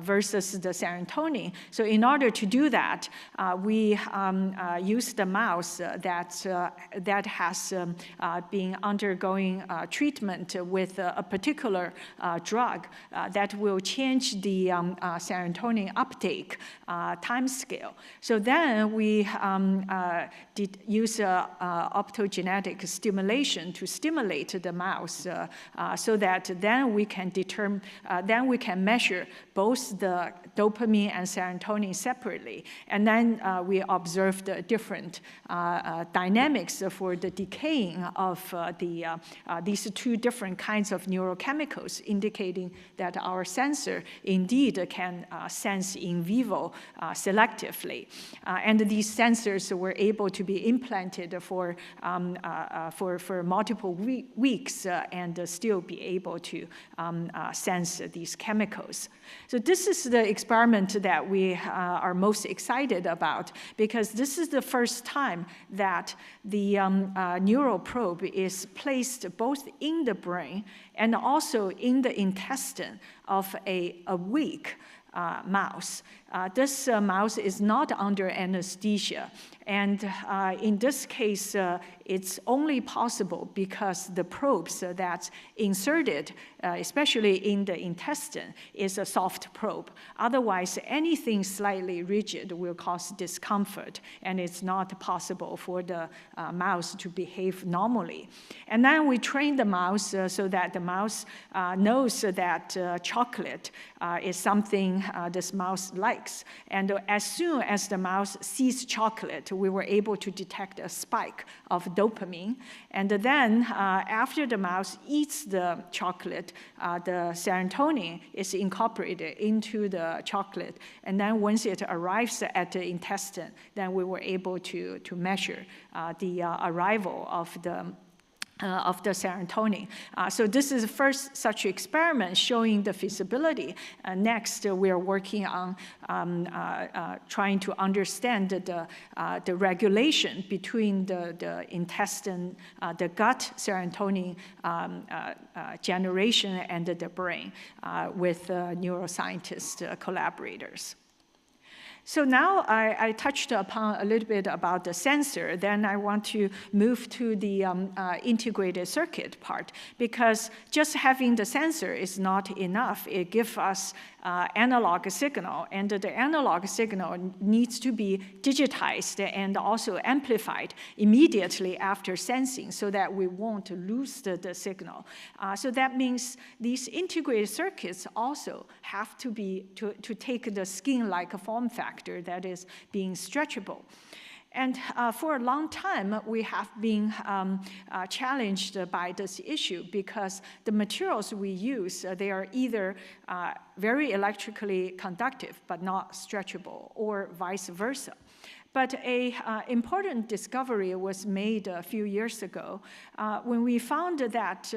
Speaker 6: versus the serotonin. So in order to do that, we used a mouse that has been undergoing treatment with a particular drug that will change the serotonin uptake timescale. So then we did use optogenetic stimulation to stimulate the mouse so that then we can measure both the dopamine and serotonin separately. And then we observed different dynamics for the decaying of these two different kinds of neurochemicals, indicating that our sensor indeed can sense in vivo selectively. And these sensors were able to be implanted for multiple weeks and still be able to sense these chemicals. So this is the experiment that we are most excited about, because this is the first time that the neural probe is placed both in the brain and also in the intestine of a weak mouse. This mouse is not under anesthesia. And in this case, it's only possible because the probes that's inserted, especially in the intestine, is a soft probe. Otherwise, anything slightly rigid will cause discomfort, and it's not possible for the mouse to behave normally. And then we train the mouse so that the mouse knows that chocolate is something this mouse likes. And as soon as the mouse sees chocolate, we were able to detect a spike of dopamine. And then after the mouse eats the chocolate, the serotonin is incorporated into the chocolate. And then once it arrives at the intestine, then we were able to measure the arrival of the serotonin. So this is the first such experiment showing the feasibility. Next, we are working on trying to understand the regulation between the intestine, the gut serotonin generation and the brain with neuroscientist collaborators. So now I touched upon a little bit about the sensor. Then I want to move to the integrated circuit part, because just having the sensor is not enough. It gives us analog signal, and the analog signal needs to be digitized and also amplified immediately after sensing so that we won't lose the signal. So that means these integrated circuits also have to be to take the skin-like form factor that is being stretchable. And for a long time, we have been challenged by this issue because the materials we use, they are either very electrically conductive but not stretchable, or vice versa. But an important discovery was made a few years ago when we found that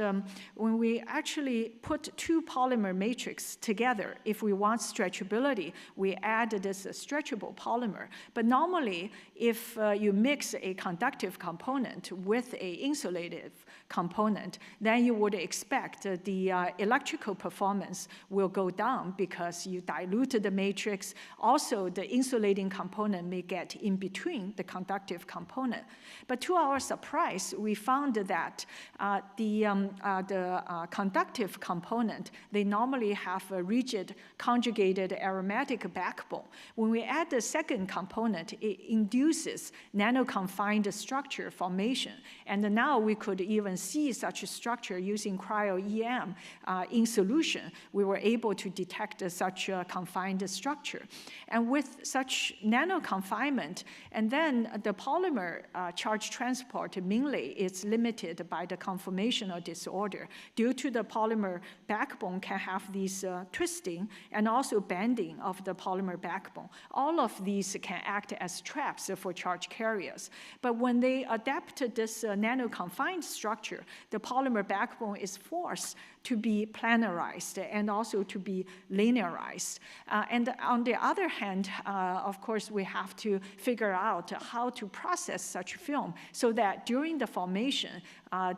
Speaker 6: when we actually put two polymer matrix together, if we want stretchability, we add this stretchable polymer. But normally, if you mix a conductive component with an insulative component, then you would expect the electrical performance will go down because you diluted the matrix. Also, the insulating component may get in between the conductive component. But to our surprise, we found that the conductive component, they normally have a rigid conjugated aromatic backbone. When we add the second component, it induces nanoconfined structure formation. And now we could even see such a structure using cryo-EM in solution. We were able to detect such a confined structure. And with such nano-confinement, and then the polymer charge transport mainly is limited by the conformational disorder. Due to the polymer backbone can have these twisting and also bending of the polymer backbone. All of these can act as traps for charge carriers. But when they adapt this nano-confined structure, the polymer backbone is forced to be planarized and also to be linearized. And on the other hand, of course, we have to figure out how to process such film so that during the formation,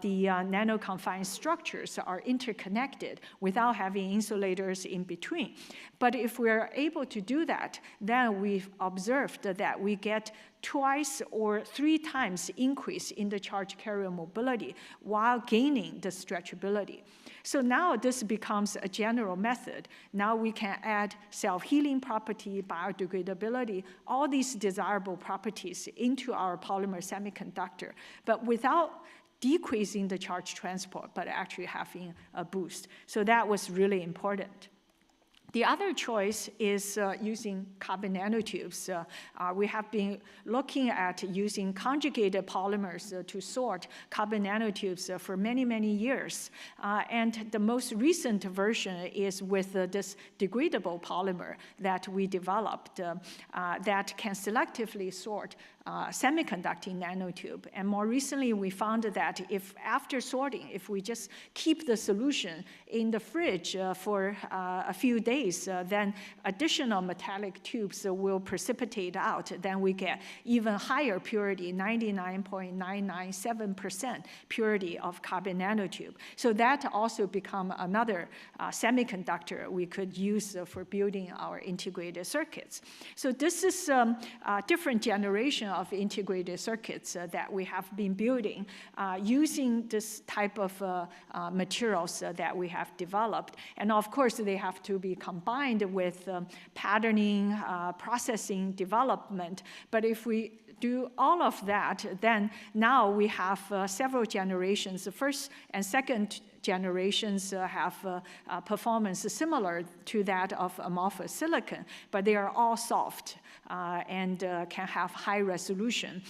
Speaker 6: the nano-confined structures are interconnected without having insulators in between. But if we're able to do that, then we've observed that we get twice or 3 times increase in the charge carrier mobility while gaining the stretchability. So now this becomes a general method. Now we can add self-healing property, biodegradability, all these desirable properties into our polymer semiconductor, but without decreasing the charge transport, but actually having a boost. So that was really important. The other choice is using carbon nanotubes. We have been looking at using conjugated polymers to sort carbon nanotubes for many, many years. And the most recent version is with this degradable polymer that we developed that can selectively sort semiconducting nanotube. And more recently, we found that if after sorting, if we just keep the solution in the fridge for a few days, then additional metallic tubes will precipitate out. Then we get even higher purity, 99.997% purity of carbon nanotube. So that also become another semiconductor we could use for building our integrated circuits. So this is a different generation of integrated circuits that we have been building using this type of materials that we have developed. And of course, they have to be combined with patterning, processing, development. But if we do all of that, then now we have several generations. The first and second generations have performance similar to that of amorphous silicon, but they are all soft and can have high resolution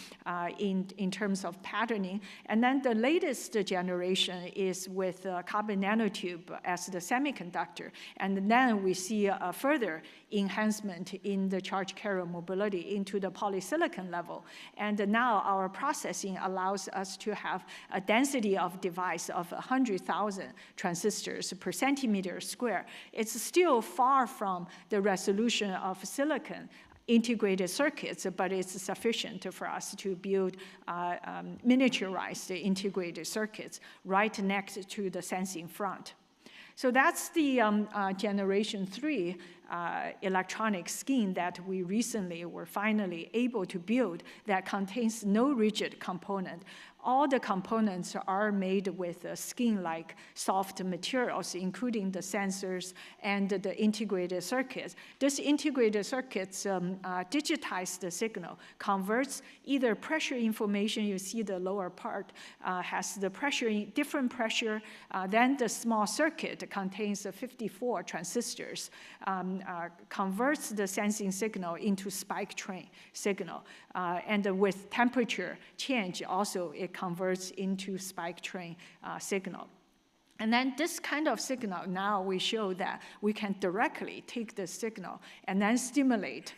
Speaker 6: in terms of patterning. And then the latest generation is with carbon nanotube as the semiconductor. And then we see a further enhancement in the charge carrier mobility into the polysilicon level. And now our processing allows us to have a density of device of 100,000 transistors per centimeter square. It's still far from the resolution of silicon integrated circuits, but it's sufficient for us to build miniaturized integrated circuits right next to the sensing front. So that's the generation 3 electronic skin that we recently were finally able to build that contains no rigid component. All the components are made with skin-like soft materials, including the sensors and the integrated circuits. This integrated circuits digitize the signal, converts either pressure information, you see the lower part has the pressure, different pressure, then the small circuit contains 54 transistors, converts the sensing signal into spike train signal. And with temperature change, also it converts into spike train signal. And then this kind of signal, now we show that we can directly take the signal and then stimulate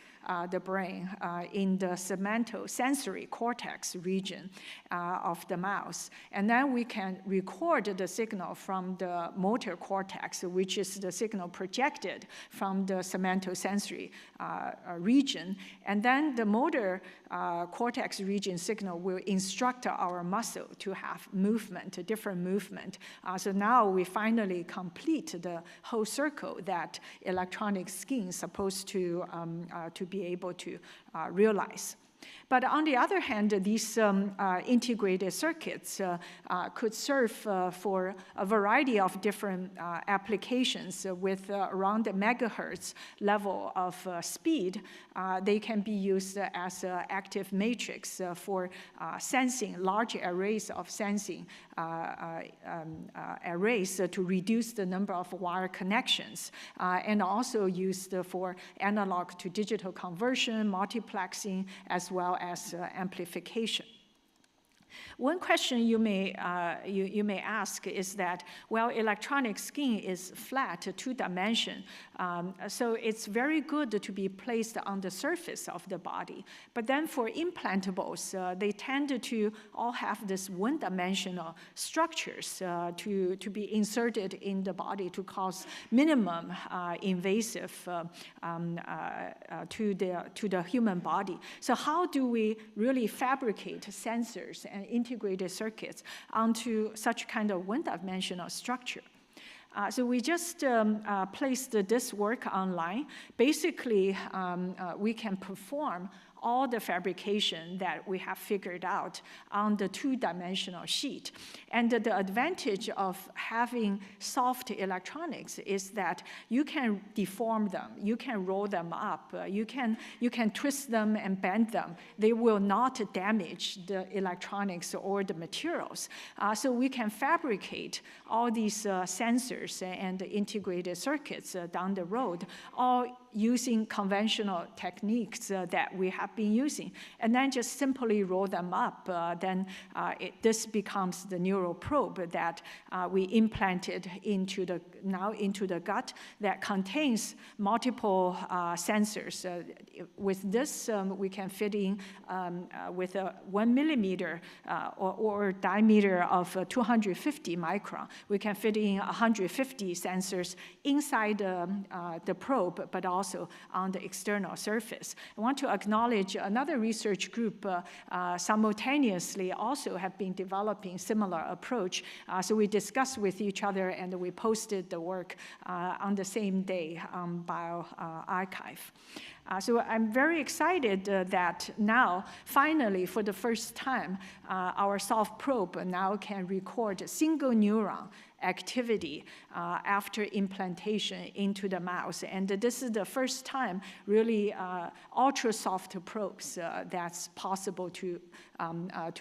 Speaker 6: the brain in the segmental-sensory cortex region of the mouse. And then we can record the signal from the motor cortex, which is the signal projected from the segmental-sensory region. And then the motor cortex region signal will instruct our muscle to have movement, a different movement. So now we finally complete the whole circle that electronic skin is supposed to be able to realize. But on the other hand, these integrated circuits could serve for a variety of different applications with around the megahertz level of speed. They can be used as an active matrix for sensing large arrays of sensing arrays to reduce the number of wire connections, and also used for analog to digital conversion, multiplexing, as well as amplification. One question you may ask is that, well, electronic skin is flat, two-dimension, so it's very good to be placed on the surface of the body. But then for implantables, they tend to all have this one-dimensional structures to be inserted in the body to cause minimum invasive to the human body. So how do we really fabricate sensors and integrated circuits onto such kind of one-dimensional structure? So we just placed this work online. Basically, we can perform all the fabrication that we have figured out on the two-dimensional sheet. And the advantage of having soft electronics is that you can deform them, you can roll them up, you can twist them and bend them. They will not damage the electronics or the materials. So we can fabricate all these sensors and integrated circuits down the road, all using conventional techniques that we have been using, and then just simply roll them up. This becomes the neural probe that we implanted into the gut that contains multiple sensors. With this, we can fit in with a 1 millimeter or diameter of 250 micron. We can fit in 150 sensors inside the probe, but also on the external surface. I want to acknowledge another research group simultaneously also have been developing similar approach. So we discussed with each other and we posted the work on the same day on bioRxiv. So I'm very excited that now, finally, for the first time, our soft probe now can record single neuron activity after implantation into the mouse. And this is the first time really ultra-soft probes that's possible to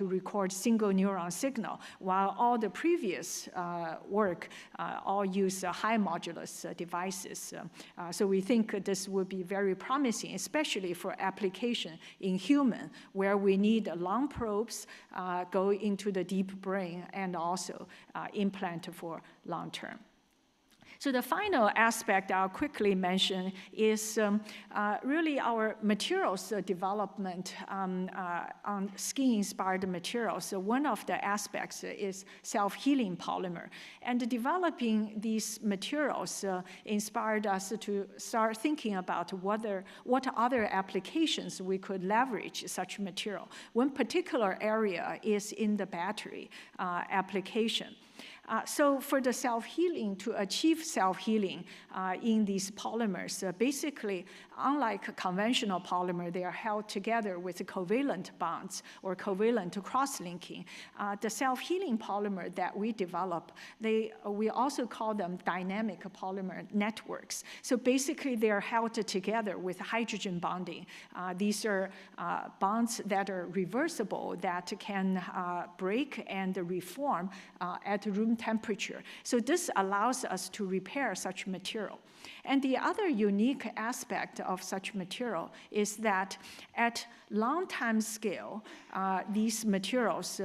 Speaker 6: record single neuron signal, while all the previous work all use high modulus devices. So we think this will be very promising, especially for application in human, where we need long probes go into the deep brain and also implant for long term. So the final aspect I'll quickly mention is really our materials development on skin-inspired materials. So one of the aspects is self-healing polymer. And developing these materials inspired us to start thinking about what other applications we could leverage such material. One particular area is in the battery application. So for the self-healing, to achieve self-healing in these polymers, basically, unlike conventional polymer, they are held together with covalent bonds or covalent cross-linking. The self-healing polymer that we develop, we also call them dynamic polymer networks. So basically, they are held together with hydrogen bonding. These are bonds that are reversible, that can break and reform at room temperature. So this allows us to repair such material. And the other unique aspect of such material is that at long time scale, these materials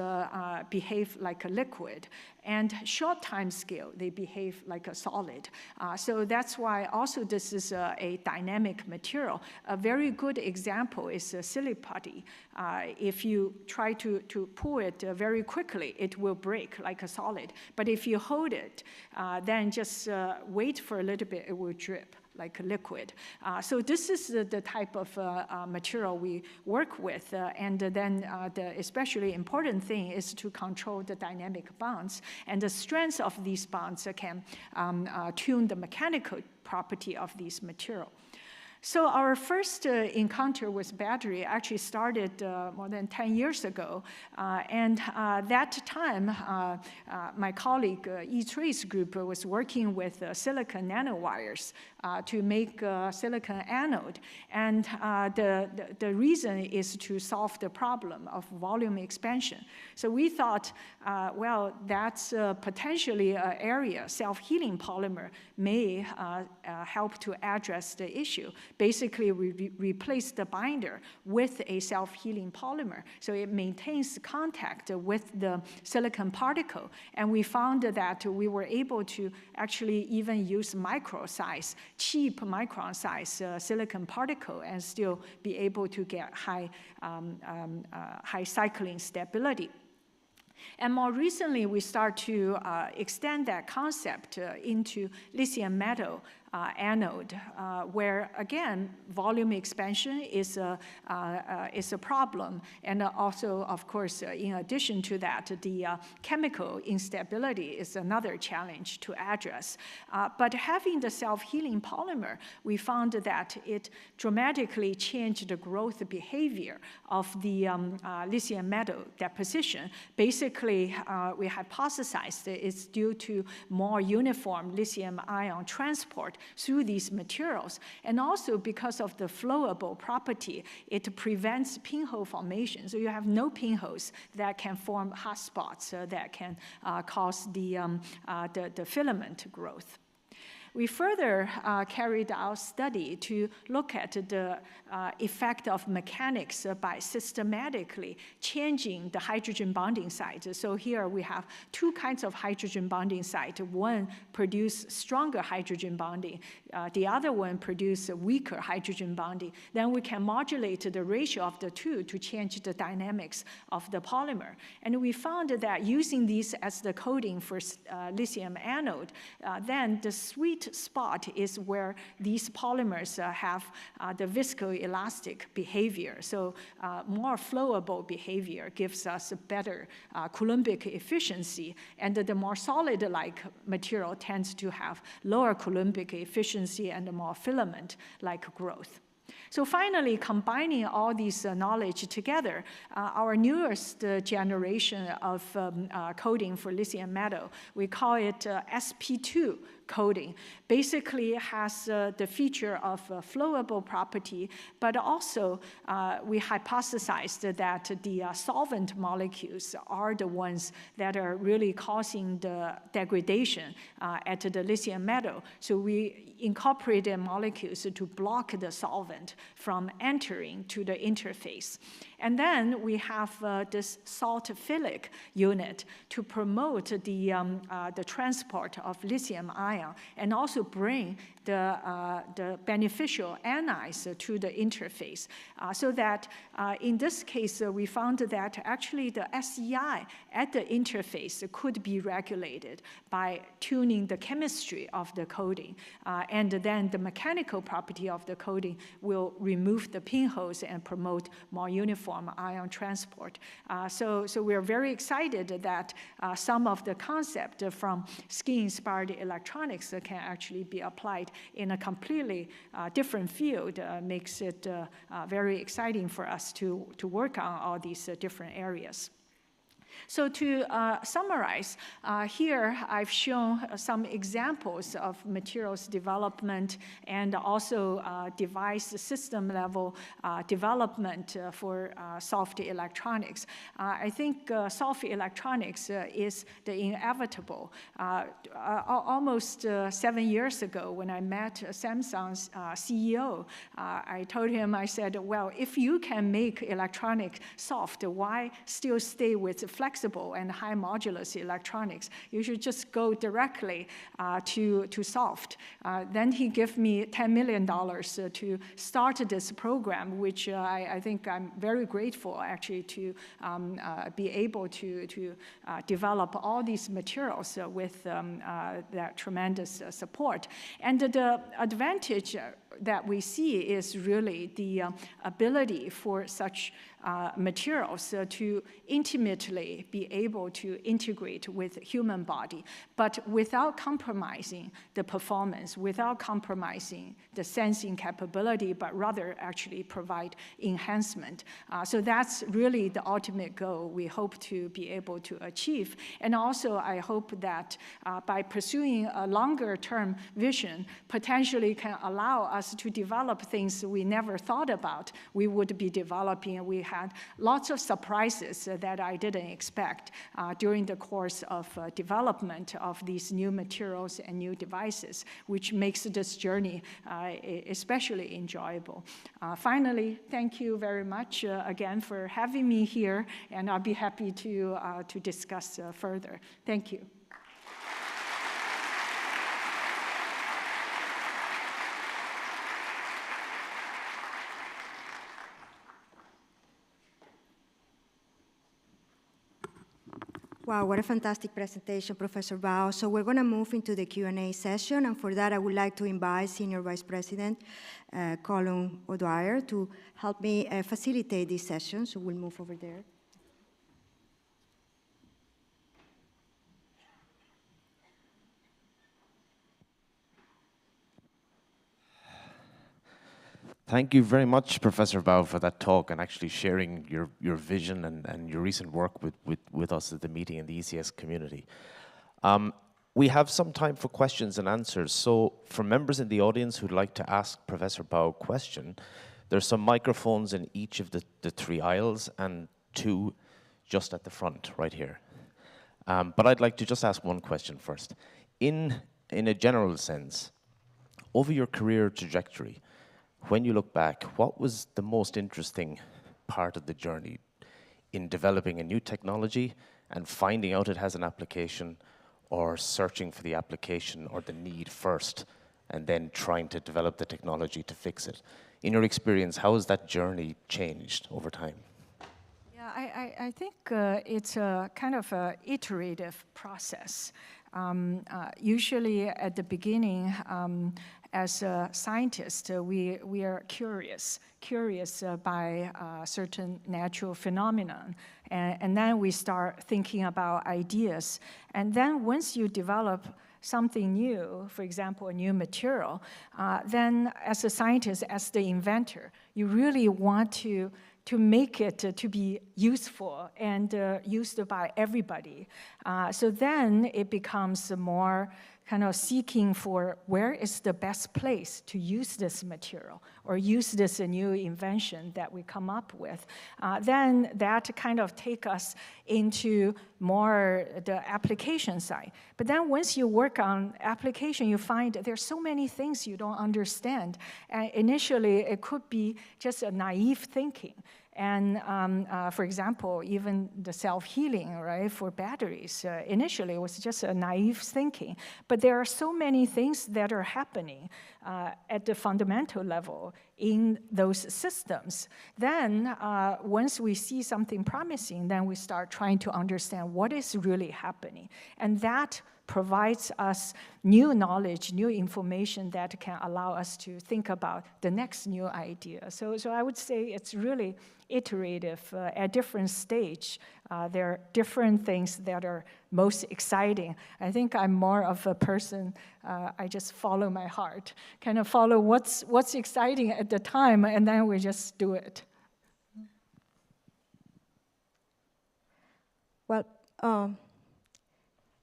Speaker 6: behave like a liquid. And short time scale, they behave like a solid. So that's why also this is a dynamic material. A very good example is silly putty. If you try to pull it very quickly, it will break like a solid. But if you hold it, then just wait for a little bit, it will drip like a liquid. So this is the type of material we work with. And then the especially important thing is to control the dynamic bonds. And the strength of these bonds can tune the mechanical property of these material. So our first encounter with battery actually started more than 10 years ago. And that time, my colleague, Yi Cui's group was working with silicon nanowires to make silicon anode. And the reason is to solve the problem of volume expansion. So we thought, well, that's potentially an area self-healing polymer may help to address the issue, Basically, we replace the binder with a self-healing polymer, so it maintains contact with the silicon particle. And we found that we were able to actually even use cheap micron size silicon particle and still be able to get high cycling stability. And more recently, we start to extend that concept into lithium metal anode, where again, volume expansion is a problem. And also, of course, in addition to that, the chemical instability is another challenge to address. But having the self-healing polymer, we found that it dramatically changed the growth behavior of the lithium metal deposition. Basically, we hypothesized it's due to more uniform lithium ion transport through these materials. And also because of the flowable property, it prevents pinhole formation. So you have no pinholes that can form hotspots that can cause the filament growth. We further carried out study to look at the effect of mechanics by systematically changing the hydrogen bonding site. So here we have two kinds of hydrogen bonding site. One produce stronger hydrogen bonding. The other one produce weaker hydrogen bonding. Then we can modulate the ratio of the two to change the dynamics of the polymer. And we found that using these as the coating for lithium anode, then the sweet spot is where these polymers have the viscoelastic behavior. So more flowable behavior gives us a better Coulombic efficiency, and the more solid-like material tends to have lower Coulombic efficiency and more filament-like growth. So finally, combining all these knowledge together, our newest generation of coating for lithium metal, we call it SP2 coating, basically has the feature of flowable property, but also we hypothesized that the solvent molecules are the ones that are really causing the degradation at the lithium metal. So we incorporated molecules to block the solvent from entering to the interface. And then we have this salt-philic unit to promote the transport of lithium ion and also bring the beneficial anions to the interface. So that in this case, we found that actually the SEI at the interface could be regulated by tuning the chemistry of the coating. And then the mechanical property of the coating will remove the pinholes and promote more uniform ion transport. So we're very excited that some of the concept from skin-inspired electronics can actually be applied in a completely different field, makes it very exciting for us to work on all these different areas. So to summarize, here I've shown some examples of materials development and also device system level development for soft electronics. I think soft electronics is the inevitable. Almost 7 years ago when I met Samsung's CEO, I told him, I said, well, if you can make electronic soft, why still stay with flexible and high modulus electronics? You should just go directly to soft. Then he gave me $10 million to start this program, which I think I'm very grateful actually to be able to develop all these materials with that tremendous support. And the advantage that we see is really the ability for such materials to intimately be able to integrate with human body, but without compromising the performance, without compromising the sensing capability, but rather actually provide enhancement. So that's really the ultimate goal we hope to be able to achieve. And also I hope that by pursuing a longer term vision, potentially can allow us us to develop things we never thought about we would be developing. We had lots of surprises that I didn't expect during the course of development of these new materials and new devices, which makes this journey especially enjoyable. Finally, thank you very much again for having me here, and I'll be happy to discuss further. Thank you.
Speaker 4: Wow, what a fantastic presentation, Professor Bao. So we're going to move into the Q&A session, and for that, I would like to invite Senior Vice President Colin O'Dwyer to help me facilitate this session. So we'll move over there.
Speaker 5: Thank you very much, Professor Bao, for that talk and actually sharing your vision and your recent work with us at the meeting in the ECS community. We have some time for questions and answers. So for members in the audience who'd like to ask Professor Bao a question, there's some microphones in each of the 3 aisles and 2 just at the front, right here. But I'd like to just ask one question first. In a general sense, over your career trajectory, when you look back, what was the most interesting part of the journey in developing a new technology and finding out it has an application, or searching for the application or the need first and then trying to develop the technology to fix it? In your experience, how has that journey changed over time?
Speaker 6: Yeah, I think it's a kind of an iterative process. Usually at the beginning, as a scientist, we are curious by certain natural phenomenon. And then we start thinking about ideas. And then once you develop something new, for example, a new material, then as a scientist, as the inventor, you really want to make it to be useful and used by everybody. So then it becomes more kind of seeking for where is the best place to use this material or use this new invention that we come up with. Then that kind of take us into more the application side. But then once you work on application, you find there's so many things you don't understand. Initially, it could be just a naive thinking. And for example, even the self-healing, right, for batteries, initially it was just a naive thinking. But there are so many things that are happening at the fundamental level in those systems. Then once we see something promising, then we start trying to understand what is really happening. And that provides us new knowledge, new information that can allow us to think about the next new idea. So I would say it's really iterative at different stage. There are different things that are most exciting. I think I'm more of a person, I just follow my heart, kind of follow what's exciting at the time, and then we just do it.
Speaker 4: Well,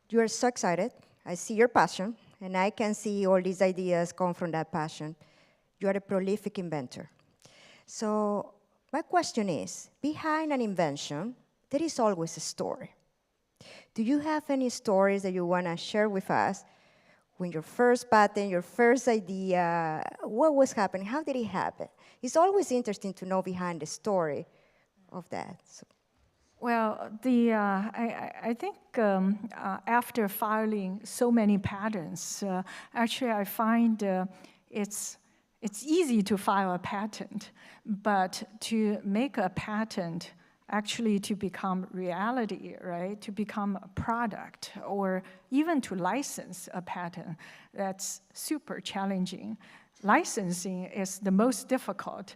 Speaker 4: you are so excited. I see your passion, and I can see all these ideas come from that passion. You are a prolific inventor. So my question is, behind an invention, there is always a story. Do you have any stories that you want to share with us? When your first patent, your first idea, what was happening? How did it happen? It's always interesting to know behind the story of that. So.
Speaker 6: Well, I think after filing so many patents, actually I find it's easy to file a patent, but to make a patent actually to become reality, right, to become a product, or even to license a patent, that's super challenging. Licensing is the most difficult.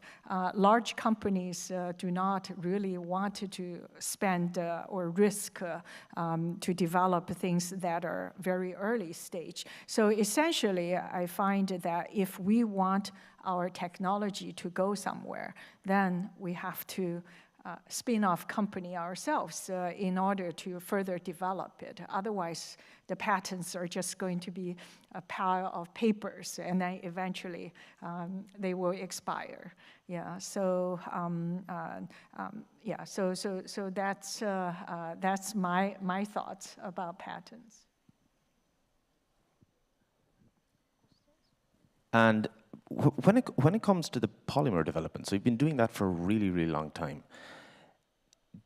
Speaker 6: Large companies do not really want to spend or risk to develop things that are very early stage. So essentially, I find that if we want our technology to go somewhere, then we have to spin-off company ourselves in order to further develop it. Otherwise, the patents are just going to be a pile of papers, and then eventually they will expire. Yeah. So so that's my thoughts about patents.
Speaker 5: And when it comes to the polymer development, so you've been doing that for a really, really long time.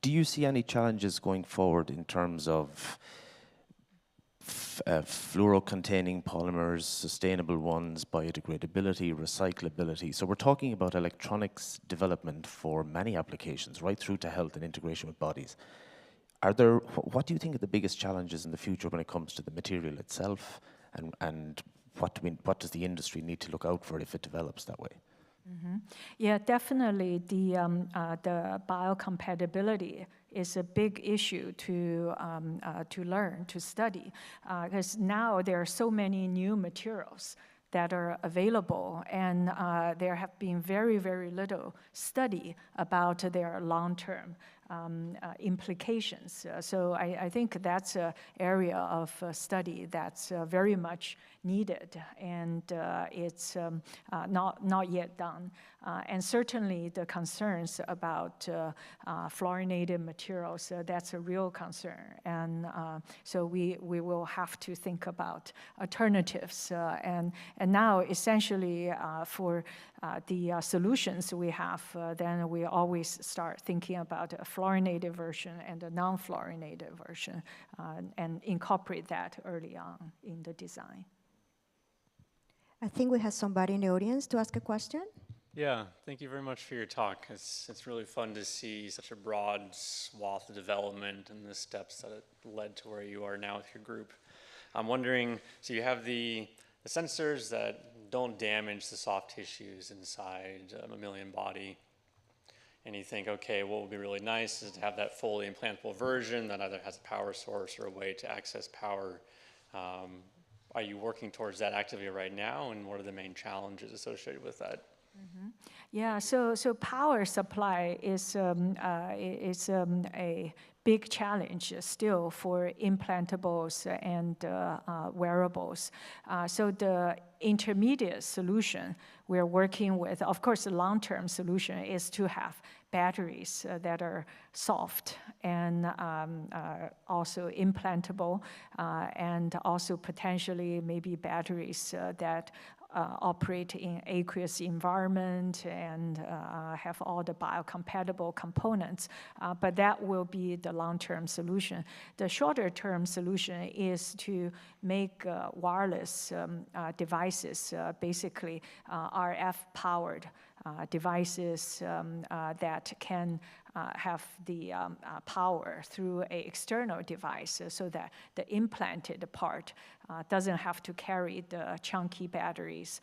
Speaker 5: Do you see any challenges going forward in terms of fluoro-containing polymers, sustainable ones, biodegradability, recyclability? So we're talking about electronics development for many applications, right through to health and integration with bodies. What do you think are the biggest challenges in the future when it comes to the material itself, and what does the industry need to look out for if it develops that way?
Speaker 6: Mm-hmm. Yeah, definitely the biocompatibility is a big issue to learn, to study, because now there are so many new materials that are available, and there have been very, very little study about their long-term implications. So I think that's an area of study that's very much needed, and it's not yet done. And certainly the concerns about fluorinated materials, that's a real concern. And so we will have to think about alternatives. And now essentially for the solutions we have, then we always start thinking about a fluorinated version and a non-fluorinated version, and incorporate that early on in the design.
Speaker 4: I think we have somebody in the audience to ask a question.
Speaker 7: Yeah, thank you very much for your talk. It's really fun to see such a broad swath of development and the steps that it led to where you are now with your group. I'm wondering, so you have the sensors that don't damage the soft tissues inside a mammalian body, and you think, okay, what would be really nice is to have that fully implantable version that either has a power source or a way to access power. Are you working towards that actively right now, and what are the main challenges associated with that?
Speaker 6: Mm-hmm. Yeah, so power supply is a big challenge still for implantables and wearables. So the intermediate solution we're working with, of course, the long-term solution is to have batteries that are soft and also implantable, and also potentially maybe batteries that operate in aqueous environment and have all the biocompatible components, but that will be the long-term solution. The shorter-term solution is to make wireless devices, basically RF-powered devices that can have the power through an external device, so that the implanted part doesn't have to carry the chunky batteries,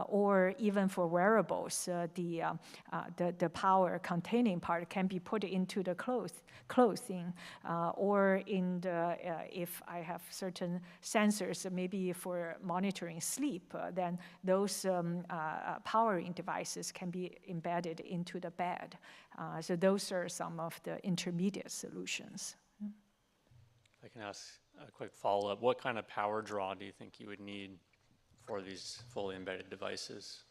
Speaker 6: or even for wearables, the power containing part can be put into the clothing, or in the if I have certain sensors, maybe for monitoring sleep, then those powering devices can be embedded into the bed. So those are some of the intermediate solutions.
Speaker 7: I can ask a quick follow-up. What kind of power draw do you think you would need for these fully embedded devices?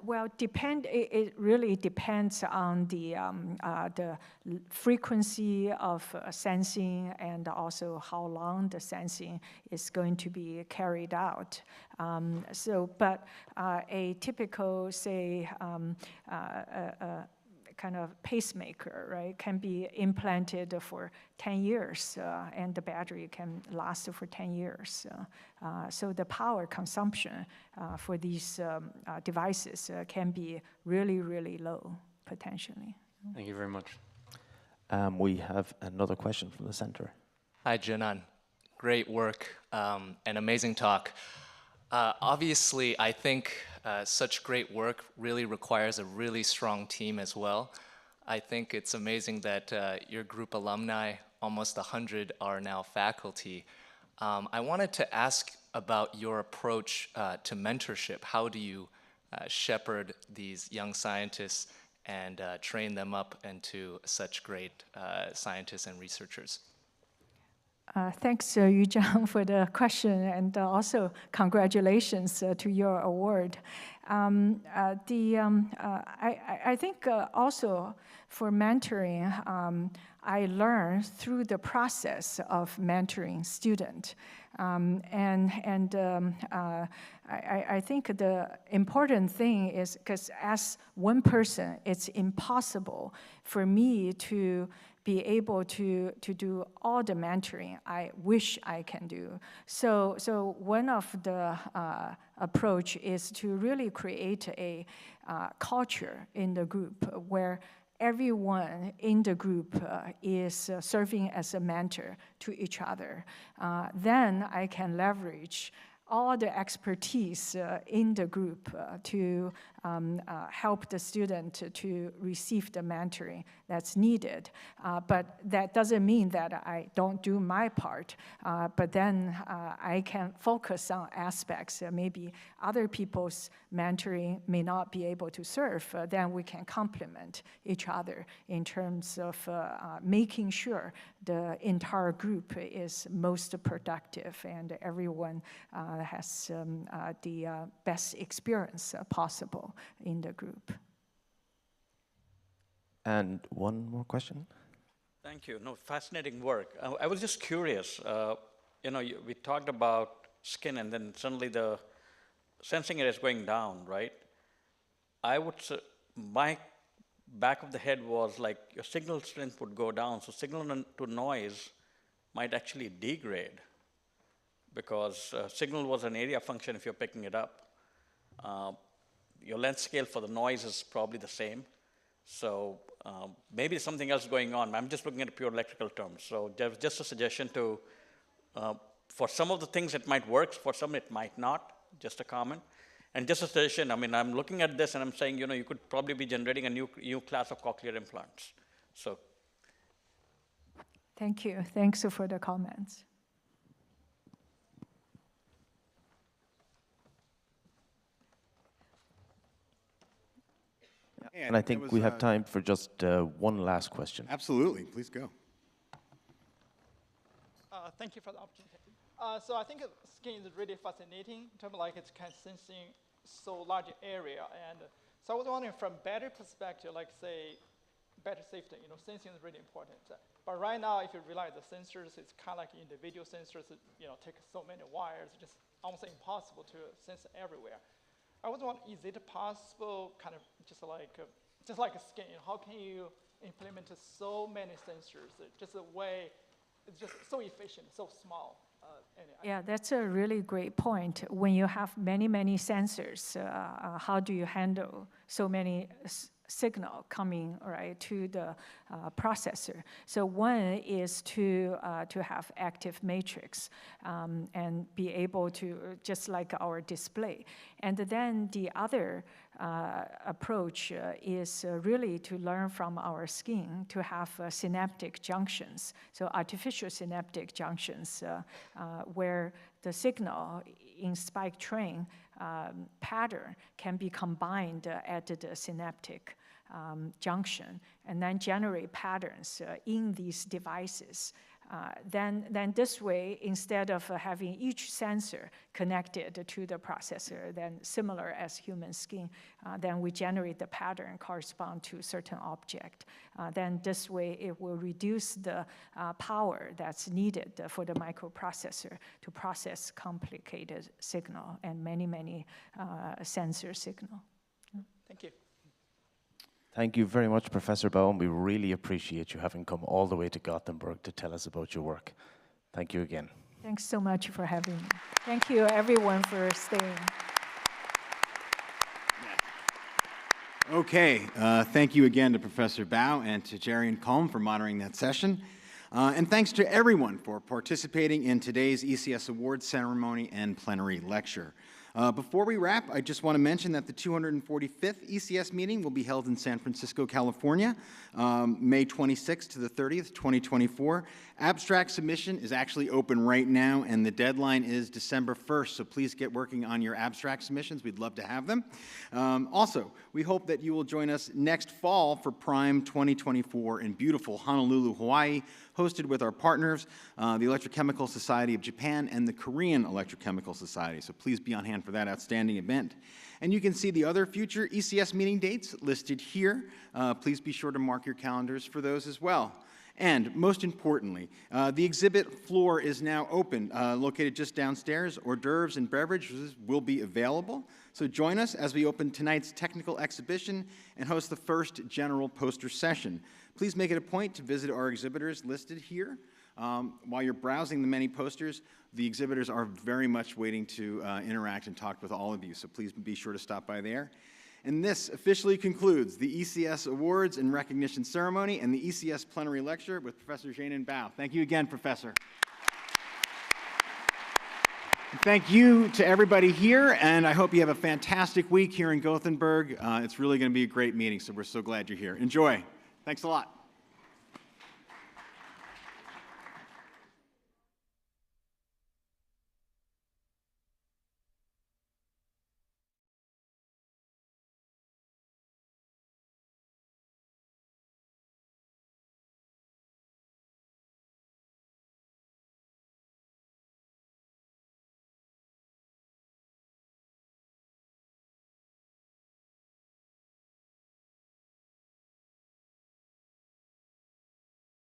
Speaker 6: Well, it really depends on the frequency of sensing, and also how long the sensing is going to be carried out. But a typical, say, kind of pacemaker, right, can be implanted for 10 years, and the battery can last for 10 years. So the power consumption for these devices can be really, really low, potentially.
Speaker 7: Thank you very much.
Speaker 5: We have another question from the center.
Speaker 8: Hi, Jinan. Great work and amazing talk. Obviously, I think such great work really requires a really strong team as well. I think it's amazing that your group alumni, almost 100, are now faculty. I wanted to ask about your approach to mentorship. How do you shepherd these young scientists and train them up into such great scientists and researchers?
Speaker 6: Thanks, Yu Zhang, for the question, and also congratulations to your award. I think also for mentoring, I learned through the process of mentoring students. I think the important thing is, because as one person, it's impossible for me to be able to do all the mentoring I wish I can do. So one of the approach is to really create a culture in the group where everyone in the group is serving as a mentor to each other. Then I can leverage all the expertise in the group to help the student to receive the mentoring that's needed. But that doesn't mean that I don't do my part, but then I can focus on aspects maybe other people's mentoring may not be able to serve. Then we can complement each other in terms of making sure the entire group is most productive and everyone has the best experience possible in the group.
Speaker 9: And one more question.
Speaker 10: Thank you. No, fascinating work. I was just curious. We talked about skin, and then suddenly the sensing it is going down, right? My back of the head was like your signal strength would go down, so signal to noise might actually degrade, because signal was an area function if you're picking it up. Your length scale for the noise is probably the same. So maybe something else going on. I'm just looking at pure electrical terms. So just a suggestion to, for some of the things it might work, for some it might not, just a comment. And just a suggestion, I mean, I'm looking at this and I'm saying, you could probably be generating a new class of cochlear implants. So.
Speaker 6: Thank you. Thanks for the comments.
Speaker 9: And I think we have time for just one last question.
Speaker 1: Absolutely. Please go.
Speaker 11: Thank you for the opportunity. So I think skin is really fascinating in terms of like it's kind of sensing so large area. And so I was wondering from better perspective, like say, better safety, sensing is really important. But right now, if you realize the sensors, it's kind of like individual sensors, take so many wires, just almost impossible to sense everywhere. I was wondering, is it possible, kind of just like a skin? How can you implement so many sensors? Just a way, it's just so efficient, so small.
Speaker 6: Yeah, that's a really great point. When you have many sensors, how do you handle so many signal coming to the processor? So one is to have active matrix and be able to, just like our display. And then the other approach is really to learn from our skin to have synaptic junctions, so artificial synaptic junctions where the signal in spike train pattern can be combined at the synaptic junction and then generate patterns in these devices. Then this way, instead of having each sensor connected to the processor, then similar as human skin, then we generate the pattern correspond to certain object. Then this way, it will reduce the power that's needed for the microprocessor to process complicated signal and many sensor signal.
Speaker 11: Thank you.
Speaker 9: Thank you very much, Professor Bao, and we really appreciate you having come all the way to Gothenburg to tell us about your work. Thank you again.
Speaker 6: Thanks so much for having me. Thank you, everyone, for staying.
Speaker 1: Okay, thank you again to Professor Bao and to Jerry and Colm for monitoring that session. And thanks to everyone for participating in today's ECS Awards ceremony and plenary lecture. Before we wrap, I just want to mention that the 245th ECS meeting will be held in San Francisco, California, May 26th to the 30th, 2024. Abstract submission is actually open right now, and the deadline is December 1st, so please get working on your abstract submissions. We'd love to have them. Also, we hope that you will join us next fall for Prime 2024 in beautiful Honolulu, Hawaii, hosted with our partners, the Electrochemical Society of Japan and the Korean Electrochemical Society. So please be on hand for that outstanding event. And you can see the other future ECS meeting dates listed here. Please be sure to mark your calendars for those as well. And most importantly, the exhibit floor is now open, located just downstairs. Hors d'oeuvres and beverages will be available. So join us as we open tonight's technical exhibition and host the first general poster session. Please make it a point to visit our exhibitors listed here. While you're browsing the many posters, the exhibitors are very much waiting to interact and talk with all of you, so please be sure to stop by there. And this officially concludes the ECS Awards and Recognition Ceremony and the ECS Plenary Lecture with Professor Zhenan Bao. Thank you again, Professor. And thank you to everybody here, and I hope you have a fantastic week here in Gothenburg. It's really going to be a great meeting, so we're so glad you're here. Enjoy. Thanks a lot.